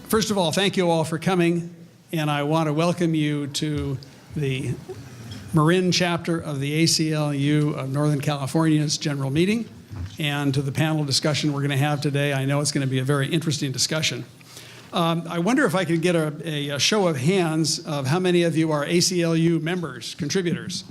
First of all, thank you all for coming, and I want to welcome you to the Marin chapter of the ACLU of Northern California's general meeting, and to the panel discussion we're going to have today. I know it's going to be a very interesting discussion. I wonder if I could get a show of hands of how many of you are ACLU members, contributors.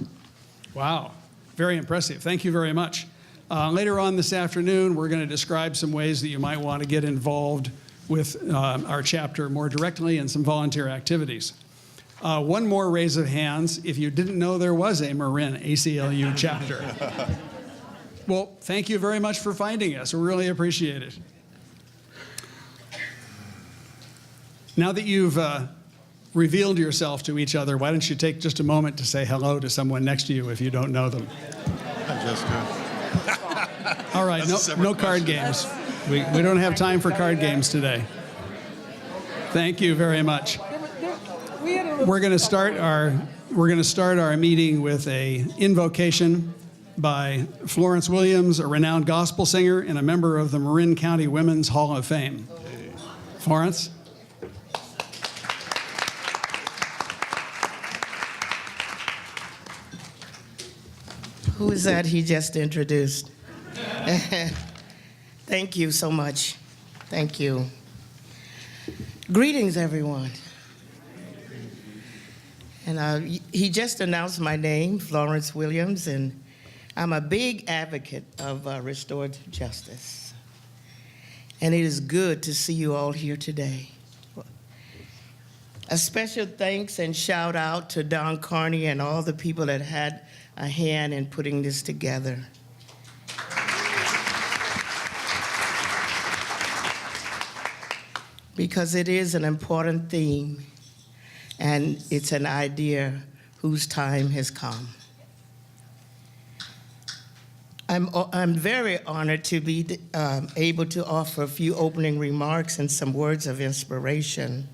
Wow, very impressive. Thank you very much. Later on this afternoon, we're going to describe some ways that you might want to get involved with our chapter more directly and some volunteer activities. One more raise of hands if you didn't know there was a Marin ACLU chapter. Well, thank you very much for finding us. We really appreciate it. Now that you've revealed yourself to each other, why don't you take just a moment to say hello to someone next to you if you don't know them. Hi, Jessica. All right, no card games. We don't have time for card games today. Thank you very much. We're going to start our meeting with a invocation by Florence Williams, a renowned gospel singer and a member of the Marin County Women's Hall of Fame. Florence. Who is that he just introduced? Thank you so much. Thank you. Greetings, everyone. And he just announced my name, Florence Williams, and I'm a big advocate of restorative justice. And it is good to see you all here today. A special thanks and shout out to Don Carney and all the people that had a hand in putting this together. Because it is an important theme, and it's an idea whose time has come. I'm very honored to be able to offer a few opening remarks and some words of inspiration.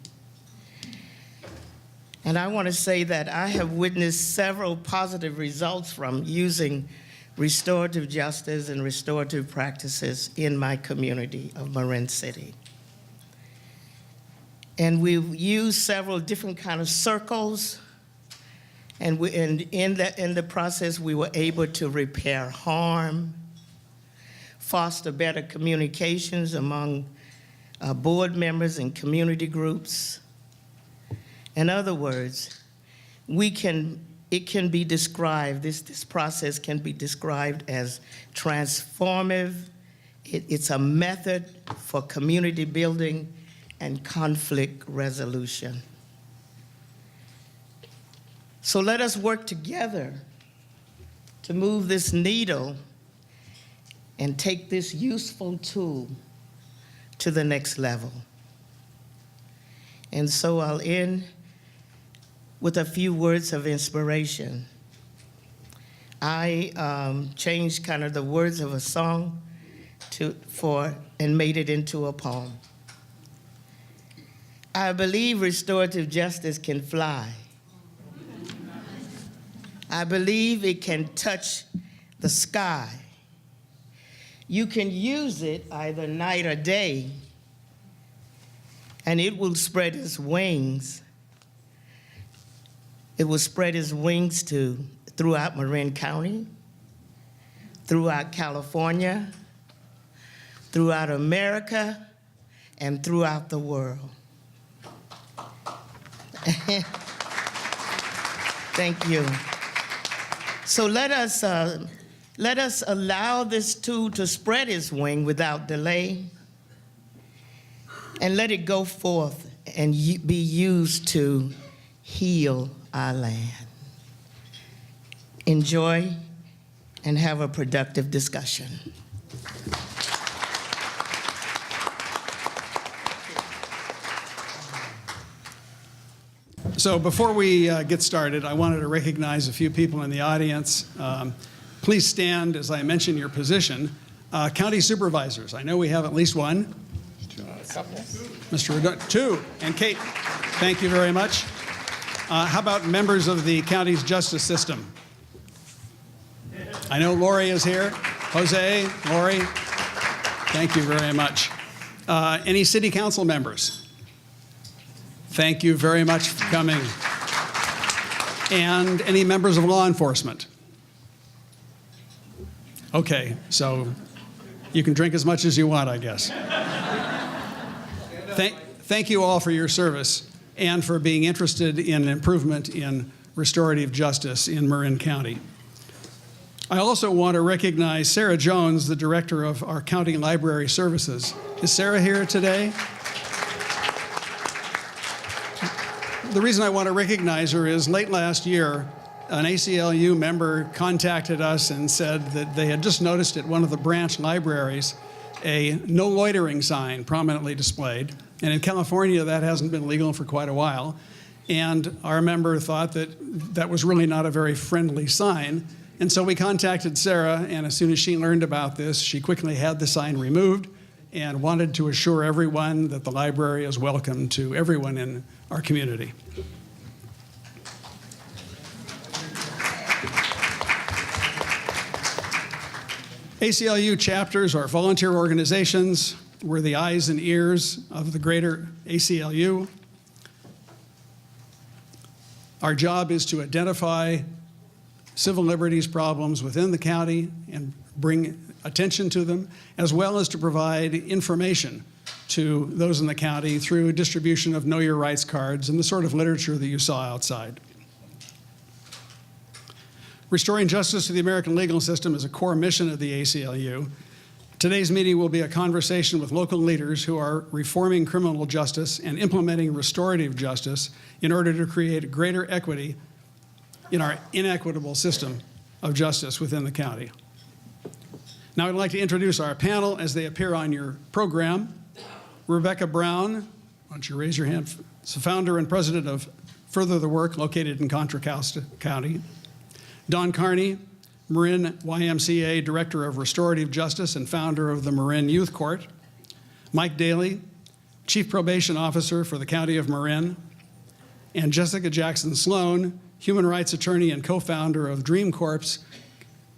And I want to say that I have witnessed several positive results from using restorative justice and restorative practices in my community of Marin City. And we've used several different kind of circles, and in the process, we were able to repair harm, foster better communications among board members and community groups. In other words, it can be described, this process can be described as transformative. It's a method for community building and conflict resolution. So let us work together to move this needle and take this useful tool to the next level. And so I'll end with a few words of inspiration. I changed kind of the words of a song and made it into a poem. I believe restorative justice can fly. I believe it can touch the sky. You can use it either night or day, and it will spread its wings. It will spread its wings throughout Marin County, throughout California, throughout America, and throughout the world. Thank you. So let us allow this tool to spread its wing without delay, and let it go forth and be used to heal our land. Enjoy and have a productive discussion. So before we get started, I wanted to recognize a few people in the audience. Please stand as I mention your position. County supervisors, I know we have at least one. Mr. Redondo, two, and Kate, thank you very much. How about members of the county's justice system? I know Lori is here. Jose, Lori, thank you very much. Any city council members? Thank you very much for coming. And any members of law enforcement? Okay, so you can drink as much as you want, I guess. Thank you all for your service and for being interested in improvement in restorative justice in Marin County. I also want to recognize Sarah Jones, the director of our county library services. Is Sarah here today? The reason I want to recognize her is late last year, an ACLU member contacted us and said that they had just noticed at one of the branch libraries a no loitering sign prominently displayed. And in California, that hasn't been legal for quite a while. And our member thought that that was really not a very friendly sign. And so we contacted Sarah, and as soon as she learned about this, she quickly had the sign removed and wanted to assure everyone that the library is welcome to everyone in our community. ACLU chapters are volunteer organizations. We're the eyes and ears of the greater ACLU. Our job is to identify civil liberties problems within the county and bring attention to them, as well as to provide information to those in the county through distribution of Know Your Rights cards and the sort of literature that you saw outside. Restoring justice to the American legal system is a core mission of the ACLU. Today's meeting will be a conversation with local leaders who are reforming criminal justice and implementing restorative justice in order to create greater equity in our inequitable system of justice within the county. Now I'd like to introduce our panel as they appear on your program. Rebecca Brown, why don't you raise your hand? Is the founder and president of Further the Work, located in Contra Costa County. Don Carney, Marin YMCA Director of Restorative Justice and founder of the Marin Youth Court. Mike Daly, Chief Probation Officer for the County of Marin. And Jessica Jackson Sloane, Human Rights Attorney and co-founder of Dream Corp's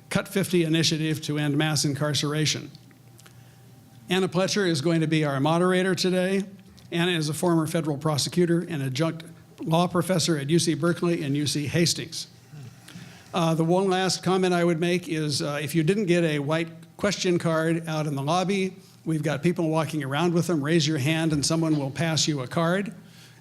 Cut 50 initiative to end mass incarceration. Anna Pletcher is going to be our moderator today. Anna is a former federal prosecutor and adjunct law professor at UC Berkeley and UC Hastings. The one last comment I would make is if you didn't get a white question card out in the lobby, we've got people walking around with them. Raise your hand and someone will pass you a card.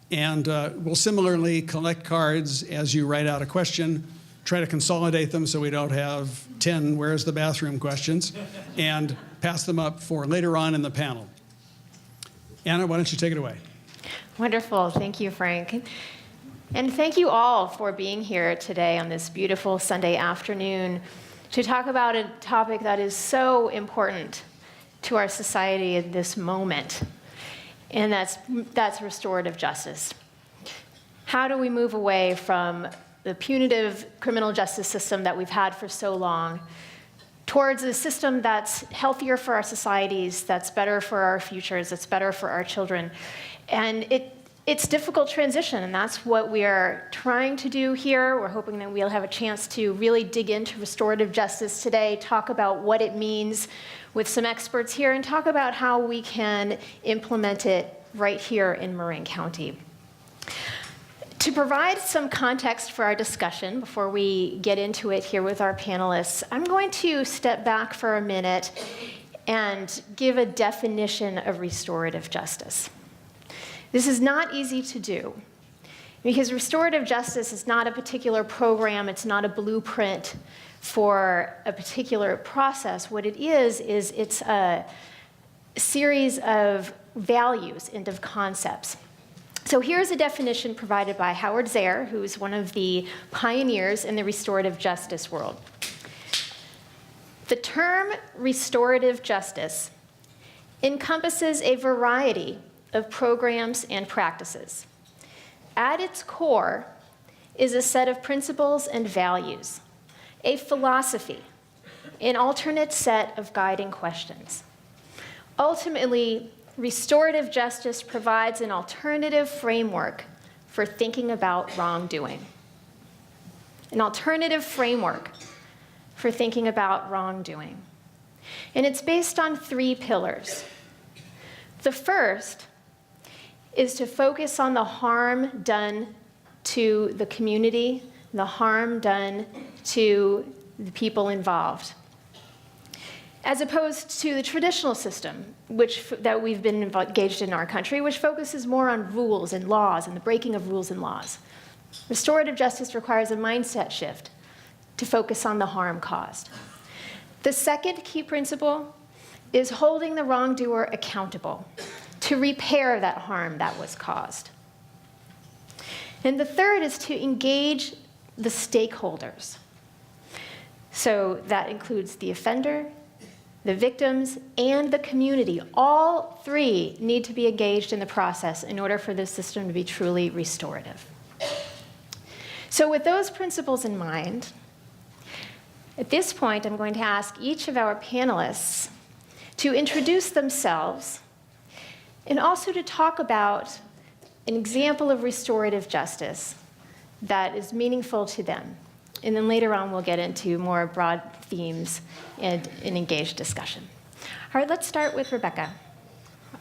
And we'll similarly collect cards as you write out a question, try to consolidate them so we don't have 10 where's the bathroom questions, and pass them up for later on in the panel. Anna, why don't you take it away? Wonderful. Thank you, Frank. And thank you all for being here today on this beautiful Sunday afternoon to talk about a topic that is so important to our society in this moment, and that's restorative justice. How do we move away from the punitive criminal justice system that we've had for so long towards a system that's healthier for our societies, that's better for our futures, that's better for our children? And it's difficult transition, and that's what we are trying to do here. We're hoping that we'll have a chance to really dig into restorative justice today, talk about what it means with some experts here, and talk about how we can implement it right here in Marin County. To provide some context for our discussion before we get into it here with our panelists, I'm going to step back for a minute and give a definition of restorative justice. This is not easy to do because restorative justice is not a particular program, it's not a blueprint for a particular process. What it is it's a series of values and of concepts. So here's a definition provided by Howard Zare, who's one of the pioneers in the restorative justice world. The term restorative justice encompasses a variety of programs and practices. At its core is a set of principles and values, a philosophy, an alternate set of guiding questions. Ultimately, restorative justice provides an alternative framework for thinking about wrongdoing. An alternative framework for thinking about wrongdoing. And it's based on 3 pillars. The first is to focus on the harm done to the community, the harm done to the people involved, as opposed to the traditional system that we've been engaged in our country, which focuses more on rules and laws and the breaking of rules and laws. Restorative justice requires a mindset shift to focus on the harm caused. The second key principle is holding the wrongdoer accountable to repair that harm that was caused. And the third is to engage the stakeholders. So that includes the offender, the victims, and the community. All three need to be engaged in the process in order for this system to be truly restorative. So with those principles in mind, at this point, I'm going to ask each of our panelists to introduce themselves and also to talk about an example of restorative justice that is meaningful to them. And then later on, we'll get into more broad themes and an engaged discussion. All right, let's start with Rebecca.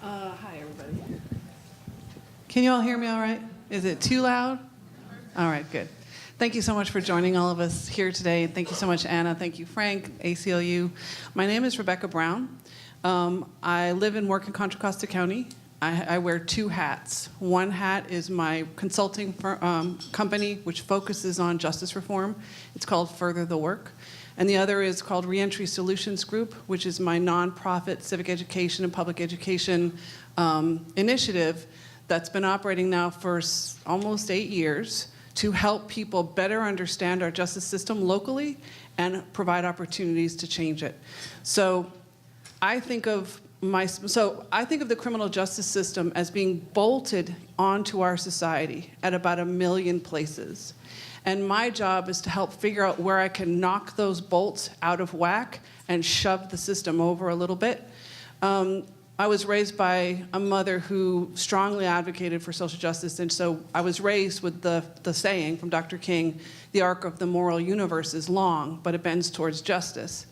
Hi, everybody. Can you all hear me all right? Is it too loud? All right, good. Thank you so much for joining all of us here today. Thank you so much, Anna. Thank you, Frank, ACLU. My name is Rebecca Brown. I live and work in Contra Costa County. I wear two hats. One hat is my consulting company, which focuses on justice reform. It's called Further the Work. And the other is called Reentry Solutions Group, which is my nonprofit civic education and public education initiative that's been operating now for almost 8 years to help people better understand our justice system locally and provide opportunities to change it. So I think of the criminal justice system as being bolted onto our society at about 1 million places. And my job is to help figure out where I can knock those bolts out of whack and shove the system over a little bit. I was raised by a mother who strongly advocated for social justice, and so I was raised with the saying from Dr. King, the arc of the moral universe is long, but it bends towards justice.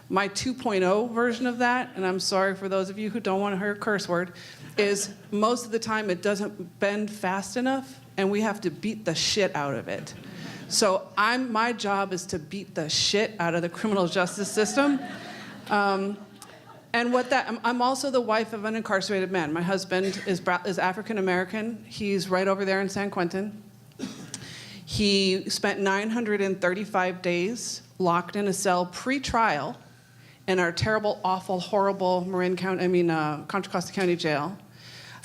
My 2.0 version of that, and I'm sorry for those of you who don't want to hear a curse word, is most of the time it doesn't bend fast enough, and we have to beat the shit out of it. So my job is to beat the shit out of the criminal justice system. I'm also the wife of an incarcerated man. My husband is African American. He's right over there in San Quentin. He spent 935 days locked in a cell pre-trial in our terrible, awful, horrible Contra Costa County Jail.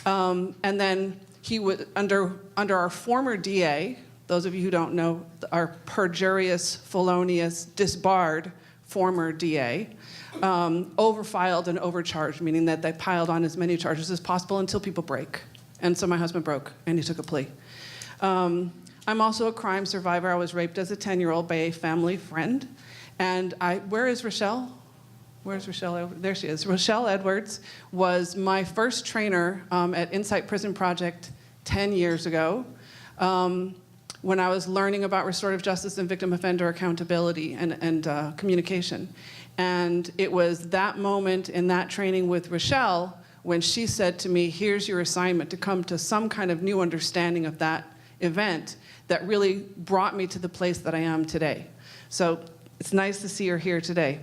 And then he was under our former DA, those of you who don't know, our perjurious, felonious, disbarred former DA, overfiled and overcharged, meaning that they piled on as many charges as possible until people break. And so my husband broke, and he took a plea. I'm also a crime survivor. I was raped as a 10-year-old by a family friend. And where is Rochelle? Where's Rochelle? There she is. Rochelle Edwards was my first trainer at Insight Prison Project 10 years ago when I was learning about restorative justice and victim offender accountability and communication. And it was that moment in that training with Rochelle when she said to me, here's your assignment to come to some kind of new understanding of that event that really brought me to the place that I am today. So it's nice to see her here today.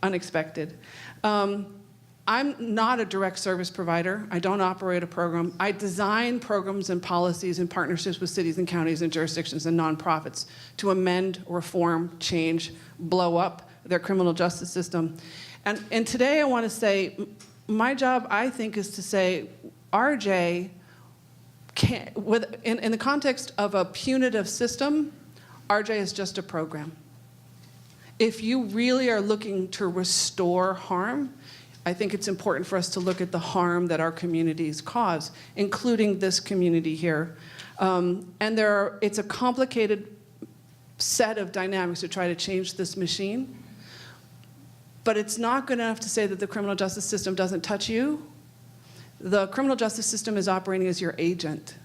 Unexpected. I'm not a direct service provider. I don't operate a program. I design programs and policies in partnerships with cities and counties and jurisdictions and nonprofits to amend, reform, change, blow up their criminal justice system. And today I want to say, my job, I think, is to say, RJ, in the context of a punitive system, RJ is just a program. If you really are looking to restore harm, I think it's important for us to look at the harm that our communities cause, including this community here. It's a complicated set of dynamics to try to change this machine. But it's not good enough to say that the criminal justice system doesn't touch you. The criminal justice system is operating as your agent.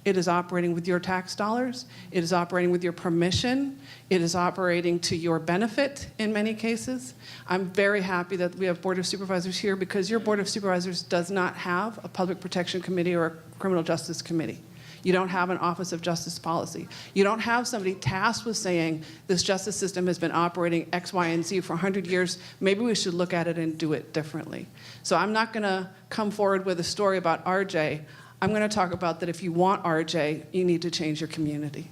It is operating with your tax dollars. It is operating with your permission. It is operating to your benefit in many cases. I'm very happy that we have Board of Supervisors here because your Board of Supervisors does not have a Public Protection Committee or a Criminal Justice Committee. You don't have an Office of Justice Policy. You don't have somebody tasked with saying, this justice system has been operating X, Y, and Z for 100 years. Maybe we should look at it and do it differently. So I'm not going to come forward with a story about RJ. I'm going to talk about that if you want RJ, you need to change your community.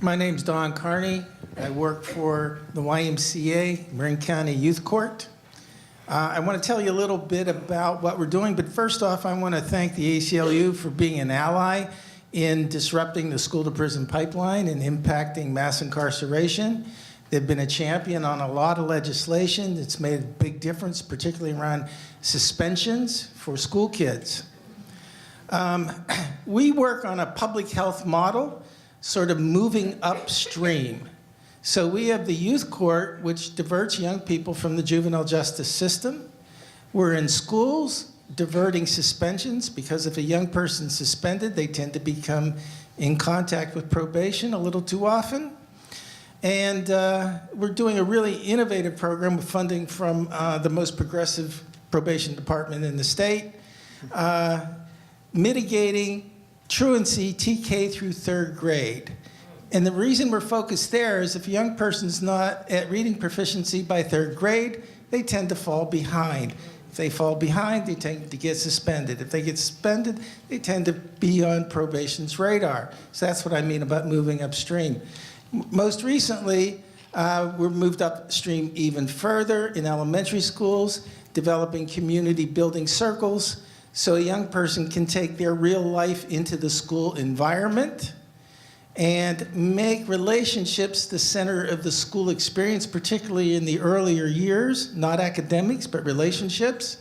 My name's Don Carney. I work for the YMCA, Marin County Youth Court. I want to tell you a little bit about what we're doing, but first off, I want to thank the ACLU for being an ally in disrupting the school-to-prison pipeline and impacting mass incarceration. They've been a champion on a lot of legislation that's made a big difference, particularly around suspensions for school kids. We work on a public health model, sort of moving upstream. So we have the youth court, which diverts young people from the juvenile justice system. We're in schools, diverting suspensions, because if a young person's suspended, they tend to become in contact with probation a little too often. And we're doing a really innovative program with funding from the most progressive probation department in the state, mitigating truancy TK through third grade. And the reason we're focused there is if a young person's not at reading proficiency by third grade, they tend to fall behind. If they fall behind, they tend to get suspended. If they get suspended, they tend to be on probation's radar. So that's what I mean about moving upstream. Most recently, we're moved upstream even further in elementary schools, developing community building circles so a young person can take their real life into the school environment and make relationships the center of the school experience, particularly in the earlier years, not academics, but relationships.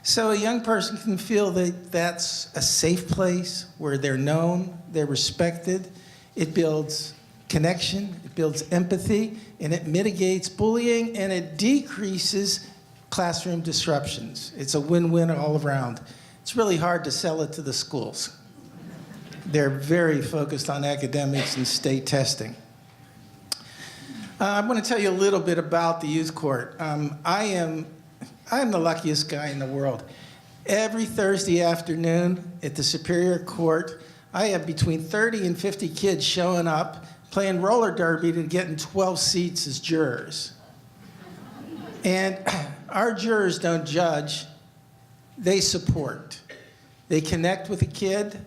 So a young person can feel that that's a safe place where they're known, they're respected. It builds connection, it builds empathy, and it mitigates bullying, and it decreases classroom disruptions. It's a win-win all around. It's really hard to sell it to the schools. They're very focused on academics and state testing. I want to tell you a little bit about the youth court. I am the luckiest guy in the world. Every Thursday afternoon at the Superior Court, I have between 30 and 50 kids showing up, playing roller derby and getting 12 seats as jurors. And our jurors don't judge, they support. They connect with a kid.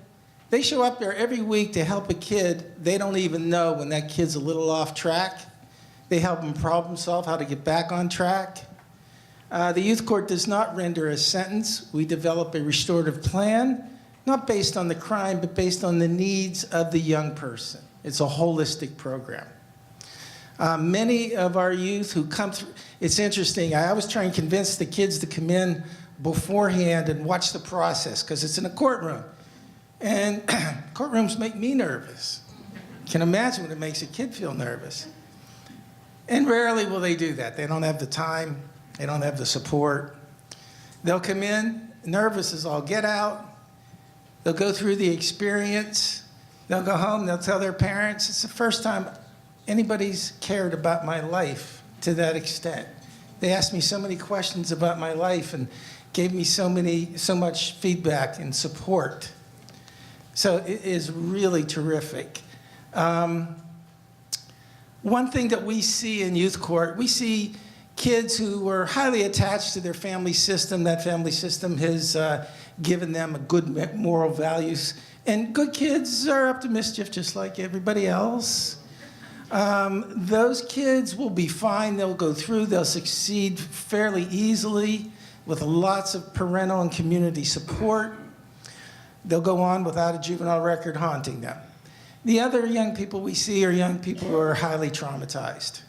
They show up there every week to help a kid they don't even know when that kid's a little off track. They help them problem solve how to get back on track. The youth court does not render a sentence. We develop a restorative plan, not based on the crime, but based on the needs of the young person. It's a holistic program. Many of our youth who come through, it's interesting, I always try and convince the kids to come in beforehand and watch the process, because it's in a courtroom. And courtrooms make me nervous. You can imagine when it makes a kid feel nervous. And rarely will they do that. They don't have the time. They don't have the support. They'll come in nervous as all get out. They'll go through the experience. They'll go home. They'll tell their parents, it's the first time anybody's cared about my life to that extent. They asked me so many questions about my life and gave me so much feedback and support. So it is really terrific. One thing that we see in youth court, we see kids who are highly attached to their family system. That family system has given them a good moral values. And good kids are up to mischief just like everybody else. Those kids will be fine. They'll go through. They'll succeed fairly easily with lots of parental and community support. They'll go on without a juvenile record haunting them. The other young people we see are young people who are highly traumatized.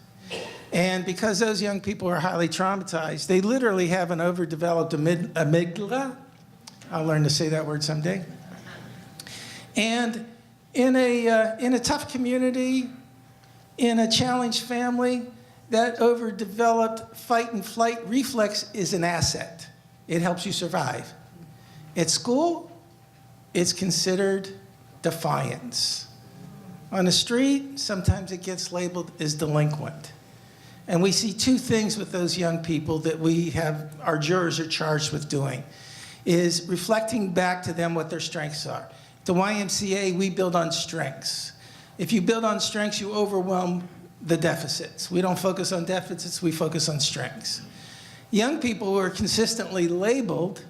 And because those young people are highly traumatized, they literally have an overdeveloped amygdala. I'll learn to say that word someday. And in a tough community, in a challenged family, that overdeveloped fight and flight reflex is an asset. It helps you survive. At school, it's considered defiance. On the street, sometimes it gets labeled as delinquent. And we see two things with those young people that our jurors are charged with doing, is reflecting back to them what their strengths are. At the YMCA, we build on strengths. If you build on strengths, you overwhelm the deficits. We don't focus on deficits, we focus on strengths. Young people who are consistently labeled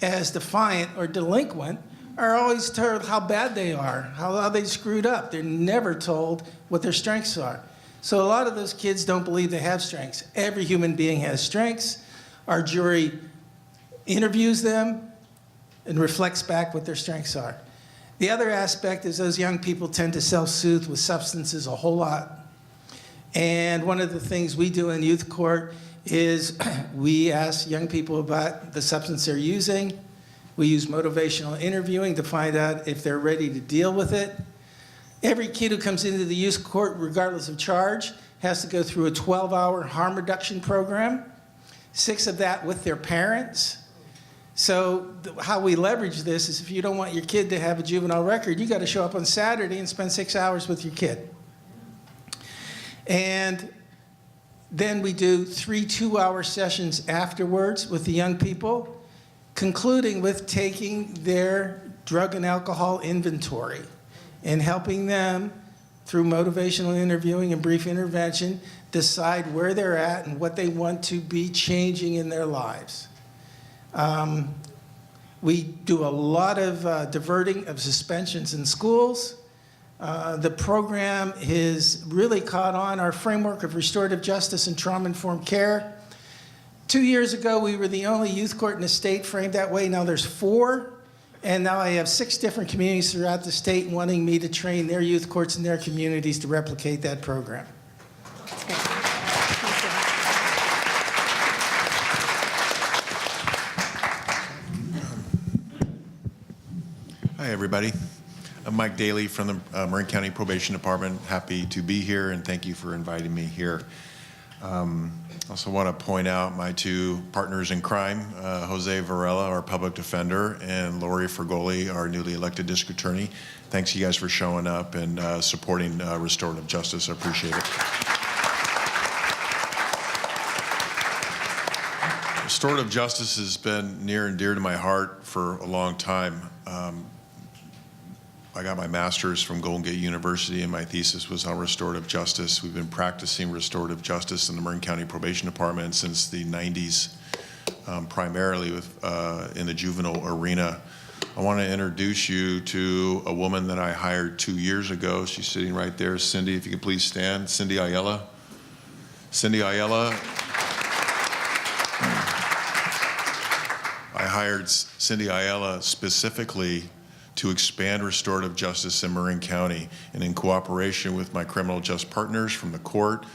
as defiant or delinquent are always told how bad they are, how they screwed up. They're never told what their strengths are. So a lot of those kids don't believe they have strengths. Every human being has strengths. Our jury interviews them and reflects back what their strengths are. The other aspect is those young people tend to self-soothe with substances a whole lot. And one of the things we do in youth court is we ask young people about the substance they're using. We use motivational interviewing to find out if they're ready to deal with it. Every kid who comes into the youth court, regardless of charge, has to go through a 12-hour harm reduction program, 6 of that with their parents. So how we leverage this is if you don't want your kid to have a juvenile record, you got to show up on Saturday and spend 6 hours with your kid. And then we do 3 2-hour sessions afterwards with the young people, concluding with taking their drug and alcohol inventory and helping them, through motivational interviewing and brief intervention, decide where they're at and what they want to be changing in their lives. We do a lot of diverting of suspensions in schools. The program has really caught on our framework of restorative justice and trauma-informed care. 2 years ago, we were the only youth court in the state framed that way. Now there's 4. And now I have 6 different communities throughout the state wanting me to train their youth courts in their communities to replicate that program. That's good. Hi, everybody. I'm Mike Daly from the Marin County Probation Department. Happy to be here, and thank you for inviting me here. I also want to point out my 2 partners in crime, Jose Varela, our public defender, and Lori Fergoli, our newly elected district attorney. Thanks you guys for showing up and supporting restorative justice. I appreciate it. Restorative justice has been near and dear to my heart for a long time. I got my master's from Golden Gate University, and my thesis was on restorative justice. We've been practicing restorative justice in the Marin County Probation Department since the 90s, primarily in the juvenile arena. I want to introduce you to a woman that I hired 2 years ago. She's sitting right there. Cindy, if you could please stand. Cindy Ayala. Cindy Ayala. I hired Cindy Ayala specifically to expand restorative justice in Marin County, and in cooperation with my criminal justice partners from the court,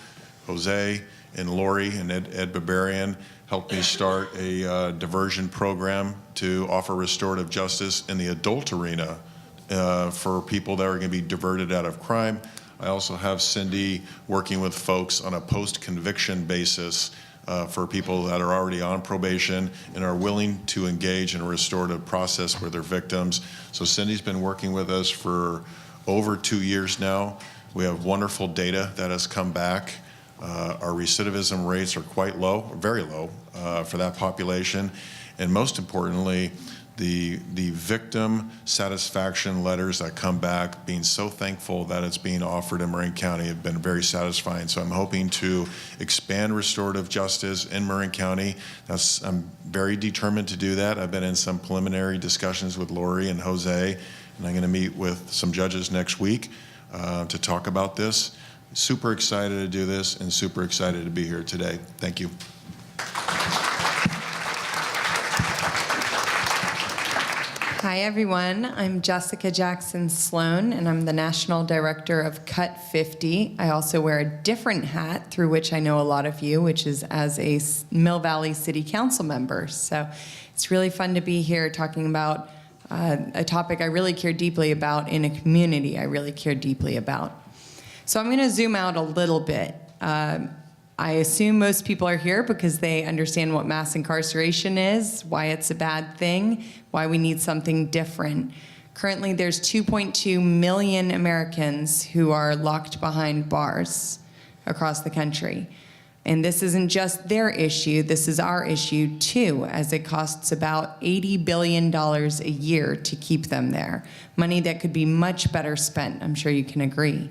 Jose and Lori and Ed Barbarian, helped me start a diversion program to offer restorative justice in the adult arena for people that are going to be diverted out of crime. I also have Cindy working with folks on a post-conviction basis for people that are already on probation and are willing to engage in a restorative process with their victims. So Cindy's been working with us for over 2 years now. We have wonderful data that has come back. Our recidivism rates are quite low, very low for that population. And most importantly, the victim satisfaction letters that come back, being so thankful that it's being offered in Marin County, have been very satisfying. So I'm hoping to expand restorative justice in Marin County. I'm very determined to do that. I've been in some preliminary discussions with Lori and Jose, and I'm going to meet with some judges next week to talk about this. Super excited to do this and super excited to be here today. Thank you. Hi, everyone. I'm Jessica Jackson Sloane, and I'm the National Director of Cut 50. I also wear a different hat through which I know a lot of you, which is as a Mill Valley City Council member. So it's really fun to be here talking about a topic I really care deeply about in a community I really care deeply about. So I'm going to zoom out a little bit. I assume most people are here because they understand what mass incarceration is, why it's a bad thing, why we need something different. Currently, there's 2.2 million Americans who are locked behind bars across the country. And this isn't just their issue, this is our issue too, as it costs about $80 billion a year to keep them there. Money that could be much better spent, I'm sure you can agree.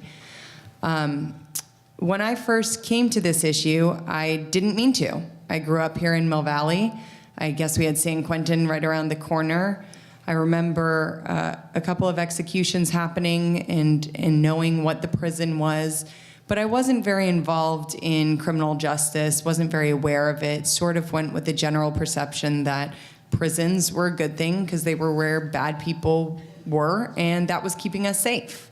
When I first came to this issue, I didn't mean to. I grew up here in Mill Valley. I guess we had San Quentin right around the corner. I remember a couple of executions happening and knowing what the prison was, but I wasn't very involved in criminal justice, wasn't very aware of it, sort of went with the general perception that prisons were a good thing because they were where bad people were, and that was keeping us safe.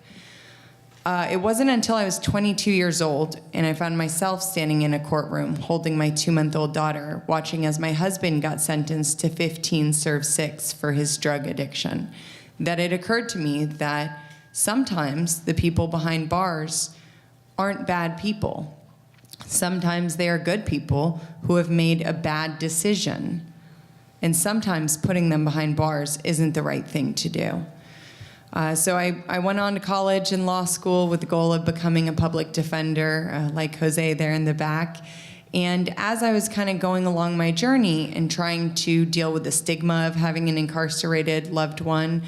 It wasn't until I was 22 years old and I found myself standing in a courtroom holding my 2-month-old daughter, watching as my husband got sentenced to 15 serve 6 for his drug addiction, that it occurred to me that sometimes the people behind bars aren't bad people. Sometimes they are good people who have made a bad decision. And sometimes putting them behind bars isn't the right thing to do. So I went on to college and law school with the goal of becoming a public defender, like Jose there in the back. And as I was kind of going along my journey and trying to deal with the stigma of having an incarcerated loved one,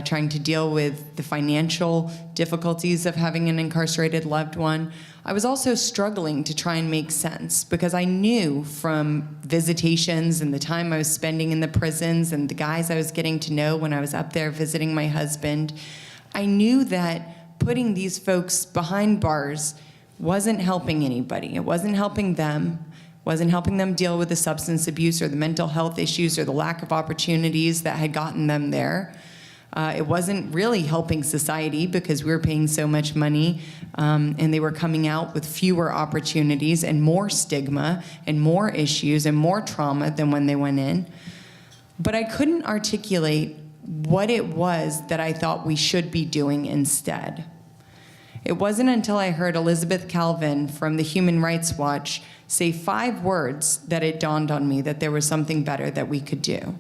trying to deal with the financial difficulties of having an incarcerated loved one, I was also struggling to try and make sense because I knew from visitations and the time I was spending in the prisons and the guys I was getting to know when I was up there visiting my husband, I knew that putting these folks behind bars wasn't helping anybody. It wasn't helping them, wasn't helping them deal with the substance abuse or the mental health issues or the lack of opportunities that had gotten them there. It wasn't really helping society because we were paying so much money and they were coming out with fewer opportunities and more stigma and more issues and more trauma than when they went in. But I couldn't articulate what it was that I thought we should be doing instead. It wasn't until I heard Elizabeth Calvin from the Human Rights Watch say 5 words that it dawned on me that there was something better that we could do.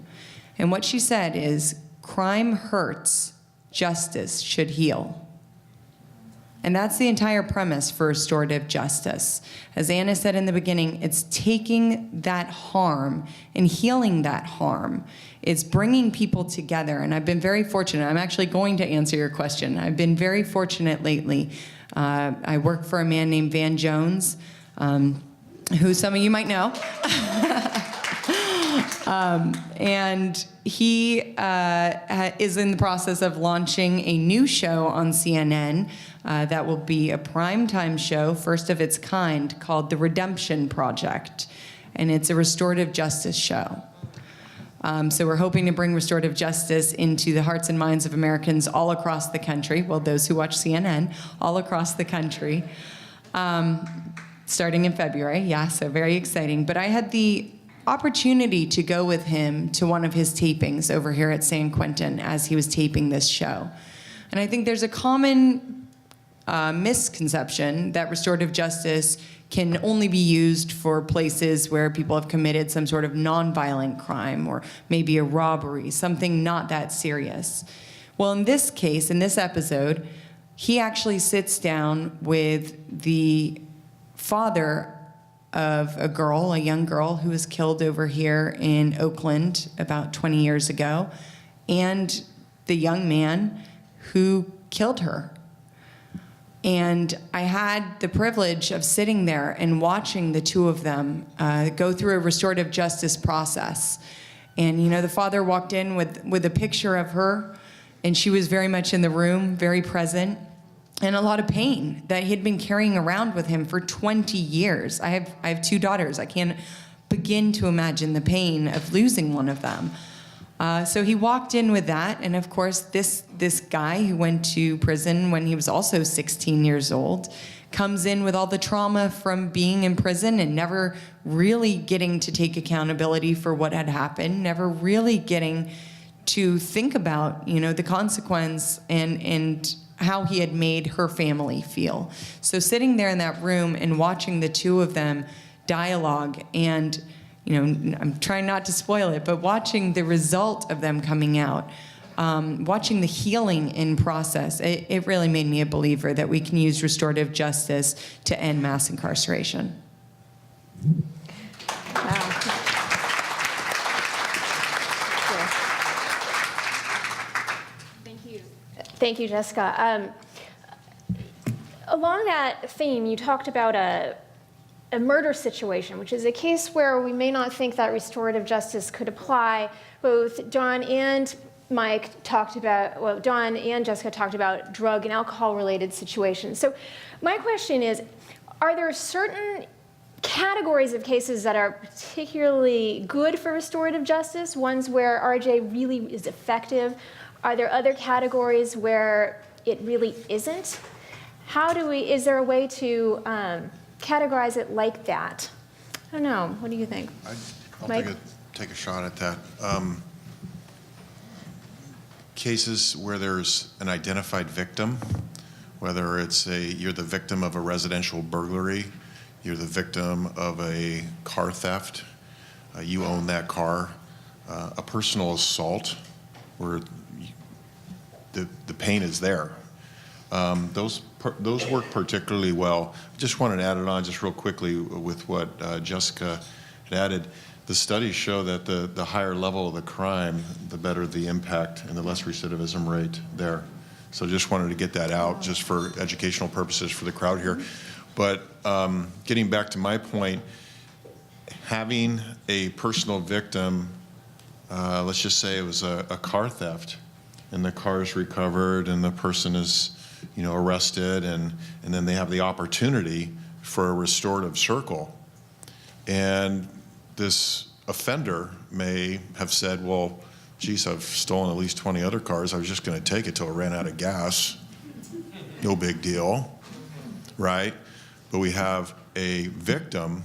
And what she said is, crime hurts, justice should heal. And that's the entire premise for restorative justice. As Anna said in the beginning, it's taking that harm and healing that harm. It's bringing people together. And I've been very fortunate. I'm actually going to answer your question. I've been very fortunate lately. I work for a man named Van Jones, who some of you might know. And he is in the process of launching a new show on CNN that will be a primetime show, first of its kind, called The Redemption Project. And it's a restorative justice show. So we're hoping to bring restorative justice into the hearts and minds of Americans all across the country, well, those who watch CNN, all across the country, starting in February. Yeah, so very exciting. But I had the opportunity to go with him to one of his tapings over here at San Quentin as he was taping this show. And I think there's a common misconception that restorative justice can only be used for places where people have committed some sort of nonviolent crime or maybe a robbery, something not that serious. Well, in this case, in this episode, he actually sits down with the father of a girl, a young girl who was killed over here in Oakland about 20 years ago, and the young man who killed her. And I had the privilege of sitting there and watching the two of them go through a restorative justice process. And, you know, the father walked in with a picture of her, and she was very much in the room, very present, and a lot of pain that he'd been carrying around with him for 20 years. I have 2 daughters. I can't begin to imagine the pain of losing one of them. So he walked in with that, and of course, this guy who went to prison when he was also 16 years old comes in with all the trauma from being in prison and never really getting to take accountability for what had happened, never really getting to think about, you know, the consequence and how he had made her family feel. So sitting there in that room and watching the two of them dialogue and, I'm trying not to spoil it, but watching the result of them coming out, watching the healing in process, it really made me a believer that we can use restorative justice to end mass incarceration. Wow. Thank you, Jessica. Along that theme, you talked about a murder situation, which is a case where we may not think that restorative justice could apply. Both Don and Don and Jessica talked about drug and alcohol-related situations. So my question is, are there certain categories of cases that are particularly good for restorative justice, ones where RJ really is effective? Are there other categories where it really isn't? Is there a way to categorize it like that? I don't know. What do you think? I'll take a shot at that. Cases where there's an identified victim, whether you're the victim of a residential burglary, you're the victim of a car theft, you own that car, a personal assault where the pain is there. Those work particularly well. I just wanted to add it on just real quickly with what Jessica had added. The studies show that the higher level of the crime, the better the impact and the less recidivism rate there. So just wanted to get that out just for educational purposes for the crowd here. But getting back to my point, having a personal victim, let's just say it was a car theft, and the car is recovered and the person is arrested, and then they have the opportunity for a restorative circle. And this offender may have said, well, geez, I've stolen at least 20 other cars. I was just going to take it till it ran out of gas. No big deal, right? But we have a victim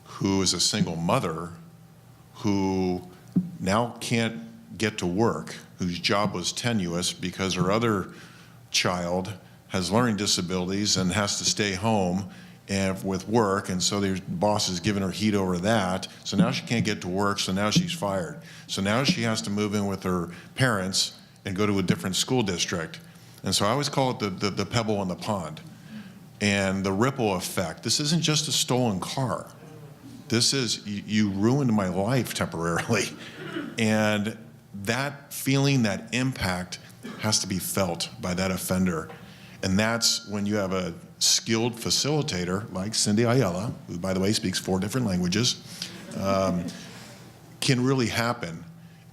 who is a single mother who now can't get to work, whose job was tenuous because her other child has learning disabilities and has to stay home and with work, and so the boss is giving her heat over that. So now she can't get to work, so now she's fired. So now she has to move in with her parents and go to a different school district. And so I always call it the pebble in the pond. And the ripple effect. This isn't just a stolen car. This is, you ruined my life temporarily. And that feeling, that impact has to be felt by that offender. And that's when you have a skilled facilitator like Cindy Ayala, who, by the way, speaks 4 different languages, can really happen.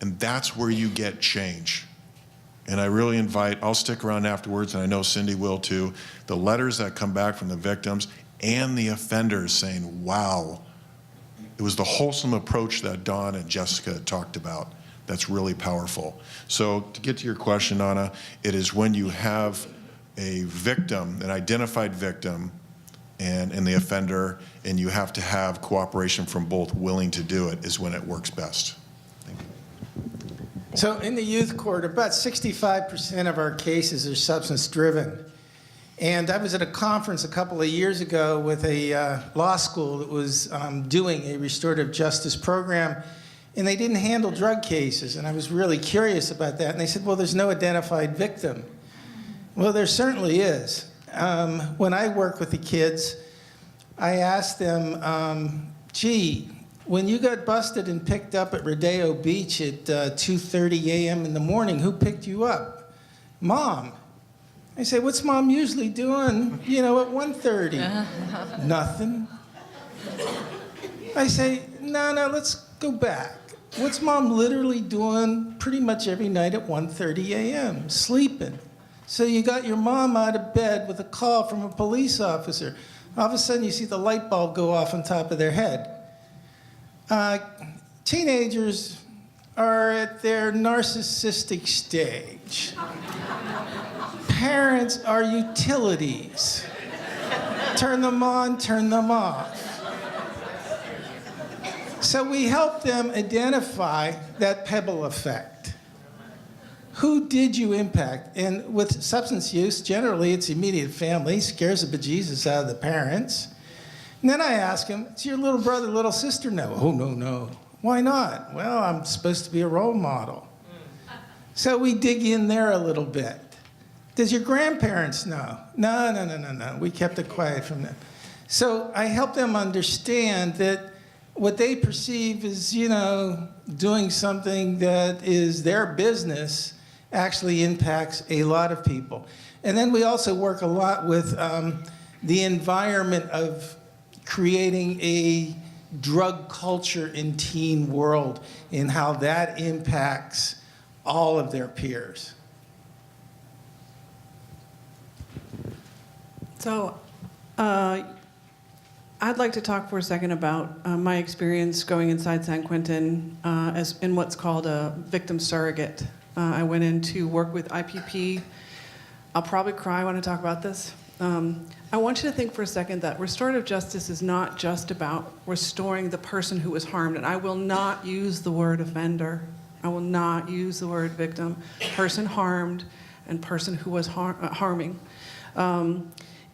And that's where you get change. And I really invite, I'll stick around afterwards, and I know Cindy will too, the letters that come back from the victims and the offenders saying, wow, it was the wholesome approach that Dawn and Jessica talked about. That's really powerful. So to get to your question, Anna, it is when you have a victim, an identified victim, and the offender, and you have to have cooperation from both willing to do it, is when it works best. Thank you. So in the youth court, about 65% of our cases are substance driven. And I was at a conference a couple of years ago with a law school that was doing a restorative justice program, and they didn't handle drug cases. And I was really curious about that. And they said, well, there's no identified victim. Well, there certainly is. When I work with the kids, I ask them, gee, when you got busted and picked up at Rodeo Beach at 2:30 a.m. in the morning, who picked you up? Mom. I say, what's Mom usually doing, at 1:30? Nothing. I say, no, let's go back. What's Mom literally doing pretty much every night at 1:30 a.m.? Sleeping. So you got your mom out of bed with a call from a police officer. All of a sudden, you see the light bulb go off on top of their head. Teenagers are at their narcissistic stage. Parents are utilities. Turn them on, turn them off. So we help them identify that Pebble effect. who did you impact? And with substance use, generally it's immediate family, scares the bejesus out of the parents. And then I ask them, "Is your little brother, little sister know?" "Oh, no. Why not?" "Well, I'm supposed to be a role model." So we dig in there a little bit. "Does your grandparents know?" No. We kept it quiet from them. So I help them understand that what they perceive as, doing something that is their business actually impacts a lot of people. And then we also work a lot with the environment of creating a drug culture in teen world and how that impacts all of their peers. So I'd like to talk for a second about my experience going inside San Quentin as in what's called a victim surrogate. I went in to work with IPP. I'll probably cry when I talk about this. I want you to think for a second that restorative justice is not just about restoring the person who was harmed, and I will not use the word offender. I will not use the word victim. Person harmed and person who was harming.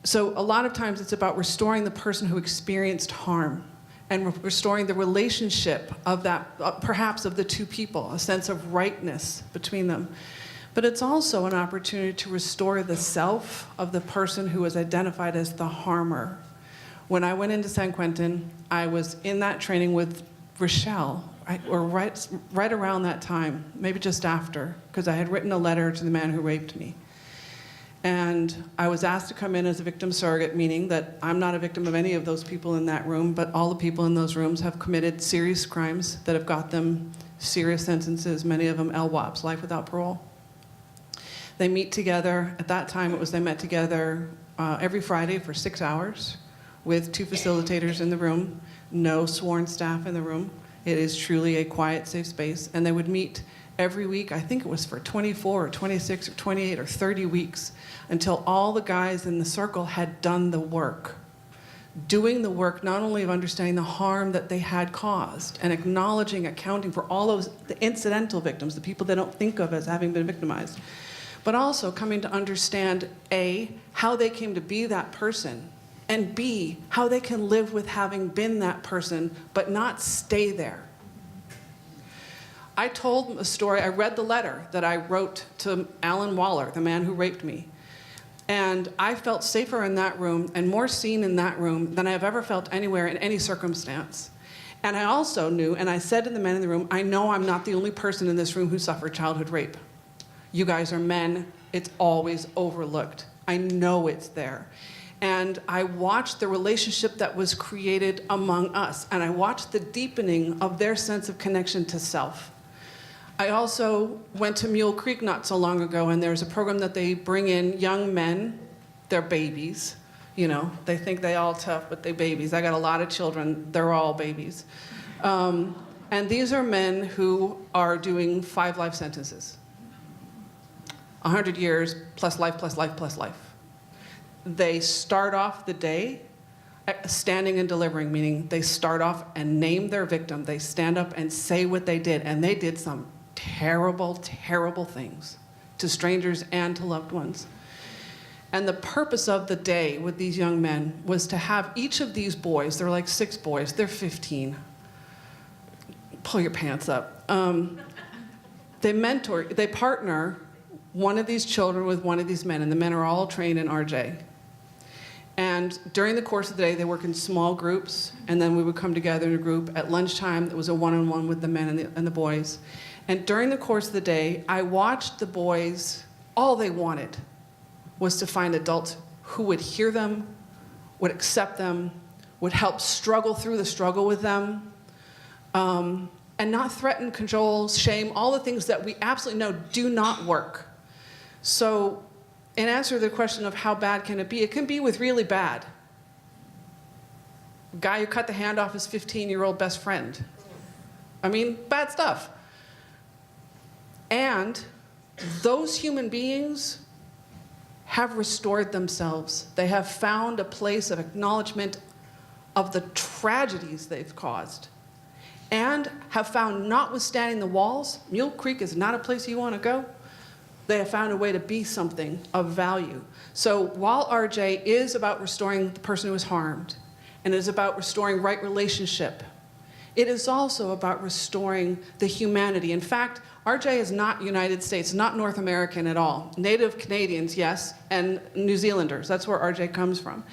So a lot of times it's about restoring the person who experienced harm and restoring the relationship of that, perhaps of the two people, a sense of rightness between them. But it's also an opportunity to restore the self of the person who was identified as the harmer. When I went into San Quentin, I was in that training with Rochelle, right around that time, maybe just after, because I had written a letter to the man who raped me. And I was asked to come in as a victim surrogate, meaning that I'm not a victim of any of those people in that room, but all the people in those rooms have committed serious crimes that have got them serious sentences, many of them LWOPs, life without parole. They meet together. At that time, they met together every Friday for 6 hours with 2 facilitators in the room, no sworn staff in the room. It is truly a quiet, safe space. And they would meet every week. I think it was for 24 or 26 or 28 or 30 weeks until all the guys in the circle had done the work. Doing the work not only of understanding the harm that they had caused and acknowledging, accounting for all those the incidental victims, the people they don't think of as having been victimized, but also coming to understand, A, how they came to be that person, and B, how they can live with having been that person but not stay there. I told a story, I read the letter that I wrote to Alan Waller, the man who raped me. And I felt safer in that room and more seen in that room than I have ever felt anywhere in any circumstance. And I also knew, and I said to the men in the room, I know I'm not the only person in this room who suffered childhood rape. You guys are men, it's always overlooked. I know it's there. And I watched the relationship that was created among us, and I watched the deepening of their sense of connection to self. I also went to Mule Creek not so long ago, and there's a program that they bring in young men, they're babies, they think they all tough, but they babies. I got a lot of children, they're all babies. And these are men who are doing 5 life sentences. 100 years, plus life, plus life, plus life. They start off the day standing and delivering, meaning they start off and name their victim. They stand up and say what they did, and they did some terrible, terrible things to strangers and to loved ones. And the purpose of the day with these young men was to have each of these boys, they're like 6 boys, they're 15. Pull your pants up. They partner one of these children with one of these men, and the men are all trained in RJ. And during the course of the day, they work in small groups, and then we would come together in a group. At lunchtime, it was a one-on-one with the men and the boys. And during the course of the day, I watched the boys, all they wanted was to find adults who would hear them, would accept them, would help struggle through the struggle with them, and not threaten, cajole, shame, all the things that we absolutely know do not work. So in answer to the question of how bad can it can be with really bad. Guy who cut the hand off his 15-year-old best friend. I mean, bad stuff. And those human beings have restored themselves. They have found a place of acknowledgement of the tragedies they've caused, and have found, notwithstanding the walls, Mule Creek is not a place you want to go, They have found a way to be something of value. So while RJ is about restoring the person who was harmed, and is about restoring right relationship, it is also about restoring the humanity. In fact, RJ is not United States, not North American at all. Native Canadians, yes, and New Zealanders. That's where RJ comes from.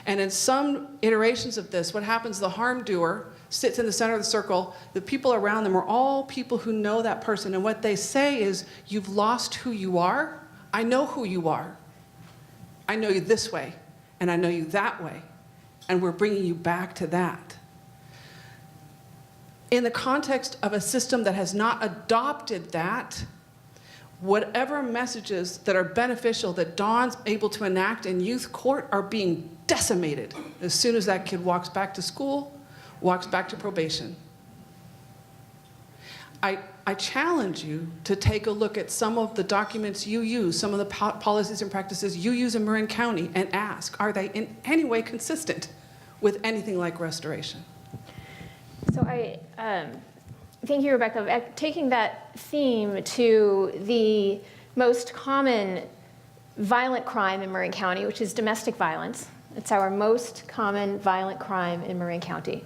And in some iterations of this, what happens, the harm doer sits in the center of the circle. The people around them are all people who know that person. And what they say is, you've lost who you are. I know who you are. I know you this way, and I know you that way. And we're bringing you back to that. In the context of a system that has not adopted that, whatever messages that are beneficial that Dawn's able to enact in youth court are being decimated as soon as that kid walks back to school, walks back to probation. I challenge you to take a look at some of the documents you use, some of the policies and practices you use in Marin County, and ask, are they in any way consistent with anything like restoration? So thank you, Rebecca. Taking that theme to the most common violent crime in Marin County, which is domestic violence. It's our most common violent crime in Marin County.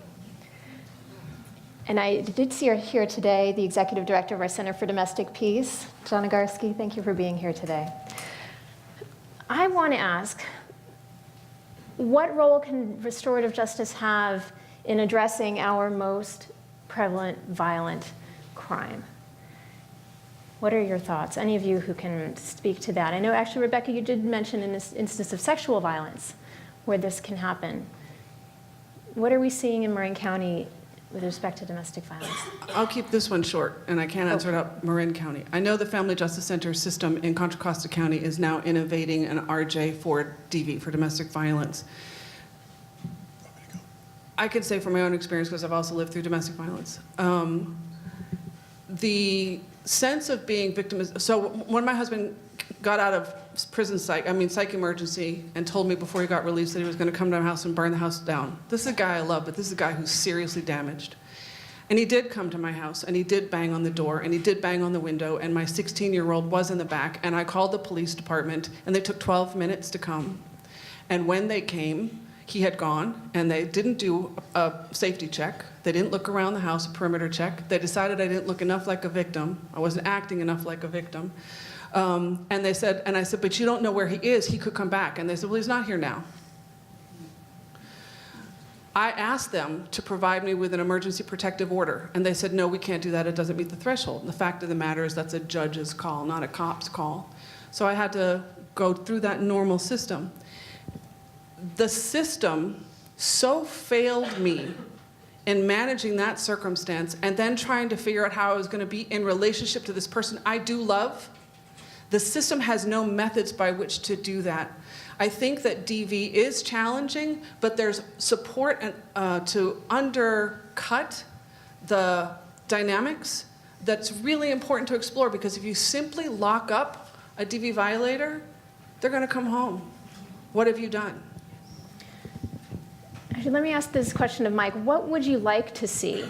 And I did see here today the executive director of our Center for Domestic Peace, John Agarski. Thank you for being here today. I want to ask, what role can restorative justice have in addressing our most prevalent violent crime? What are your thoughts? Any of you who can speak to that? I know, actually, Rebecca, you did mention an instance of sexual violence where this can happen. What are we seeing in Marin County with respect to domestic violence? I'll keep this one short, and I can't answer it up Marin County. I know the Family Justice Center system in Contra Costa County is now innovating an RJ for DV, for domestic violence. I can say from my own experience, because I've also lived through domestic violence, the sense of being victimized. So when my husband got out of prison psych emergency, and told me before he got released that he was going to come to my house and burn the house down. This is a guy I love, but this is a guy who's seriously damaged. And he did come to my house, and he did bang on the door, and he did bang on the window, and my 16-year-old was in the back, and I called the police department, and they took 12 minutes to come. And when they came, he had gone, and they didn't do a safety check. They didn't look around the house, a perimeter check. They decided I didn't look enough like a victim. I wasn't acting enough like a victim. And I said, but you don't know where he is. He could come back. And they said, well, he's not here now. I asked them to provide me with an emergency protective order. And they said, no, we can't do that. It doesn't meet the threshold. And the fact of the matter is that's a judge's call, not a cop's call. So I had to go through that normal system. The system so failed me in managing that circumstance and then trying to figure out how I was going to be in relationship to this person I do love. The system has no methods by which to do that. I think that DV is challenging, but there's support to undercut the dynamics that's really important to explore, because if you simply lock up a DV violator, they're going to come home. What have you done? Actually, let me ask this question of Mike. What would you like to see?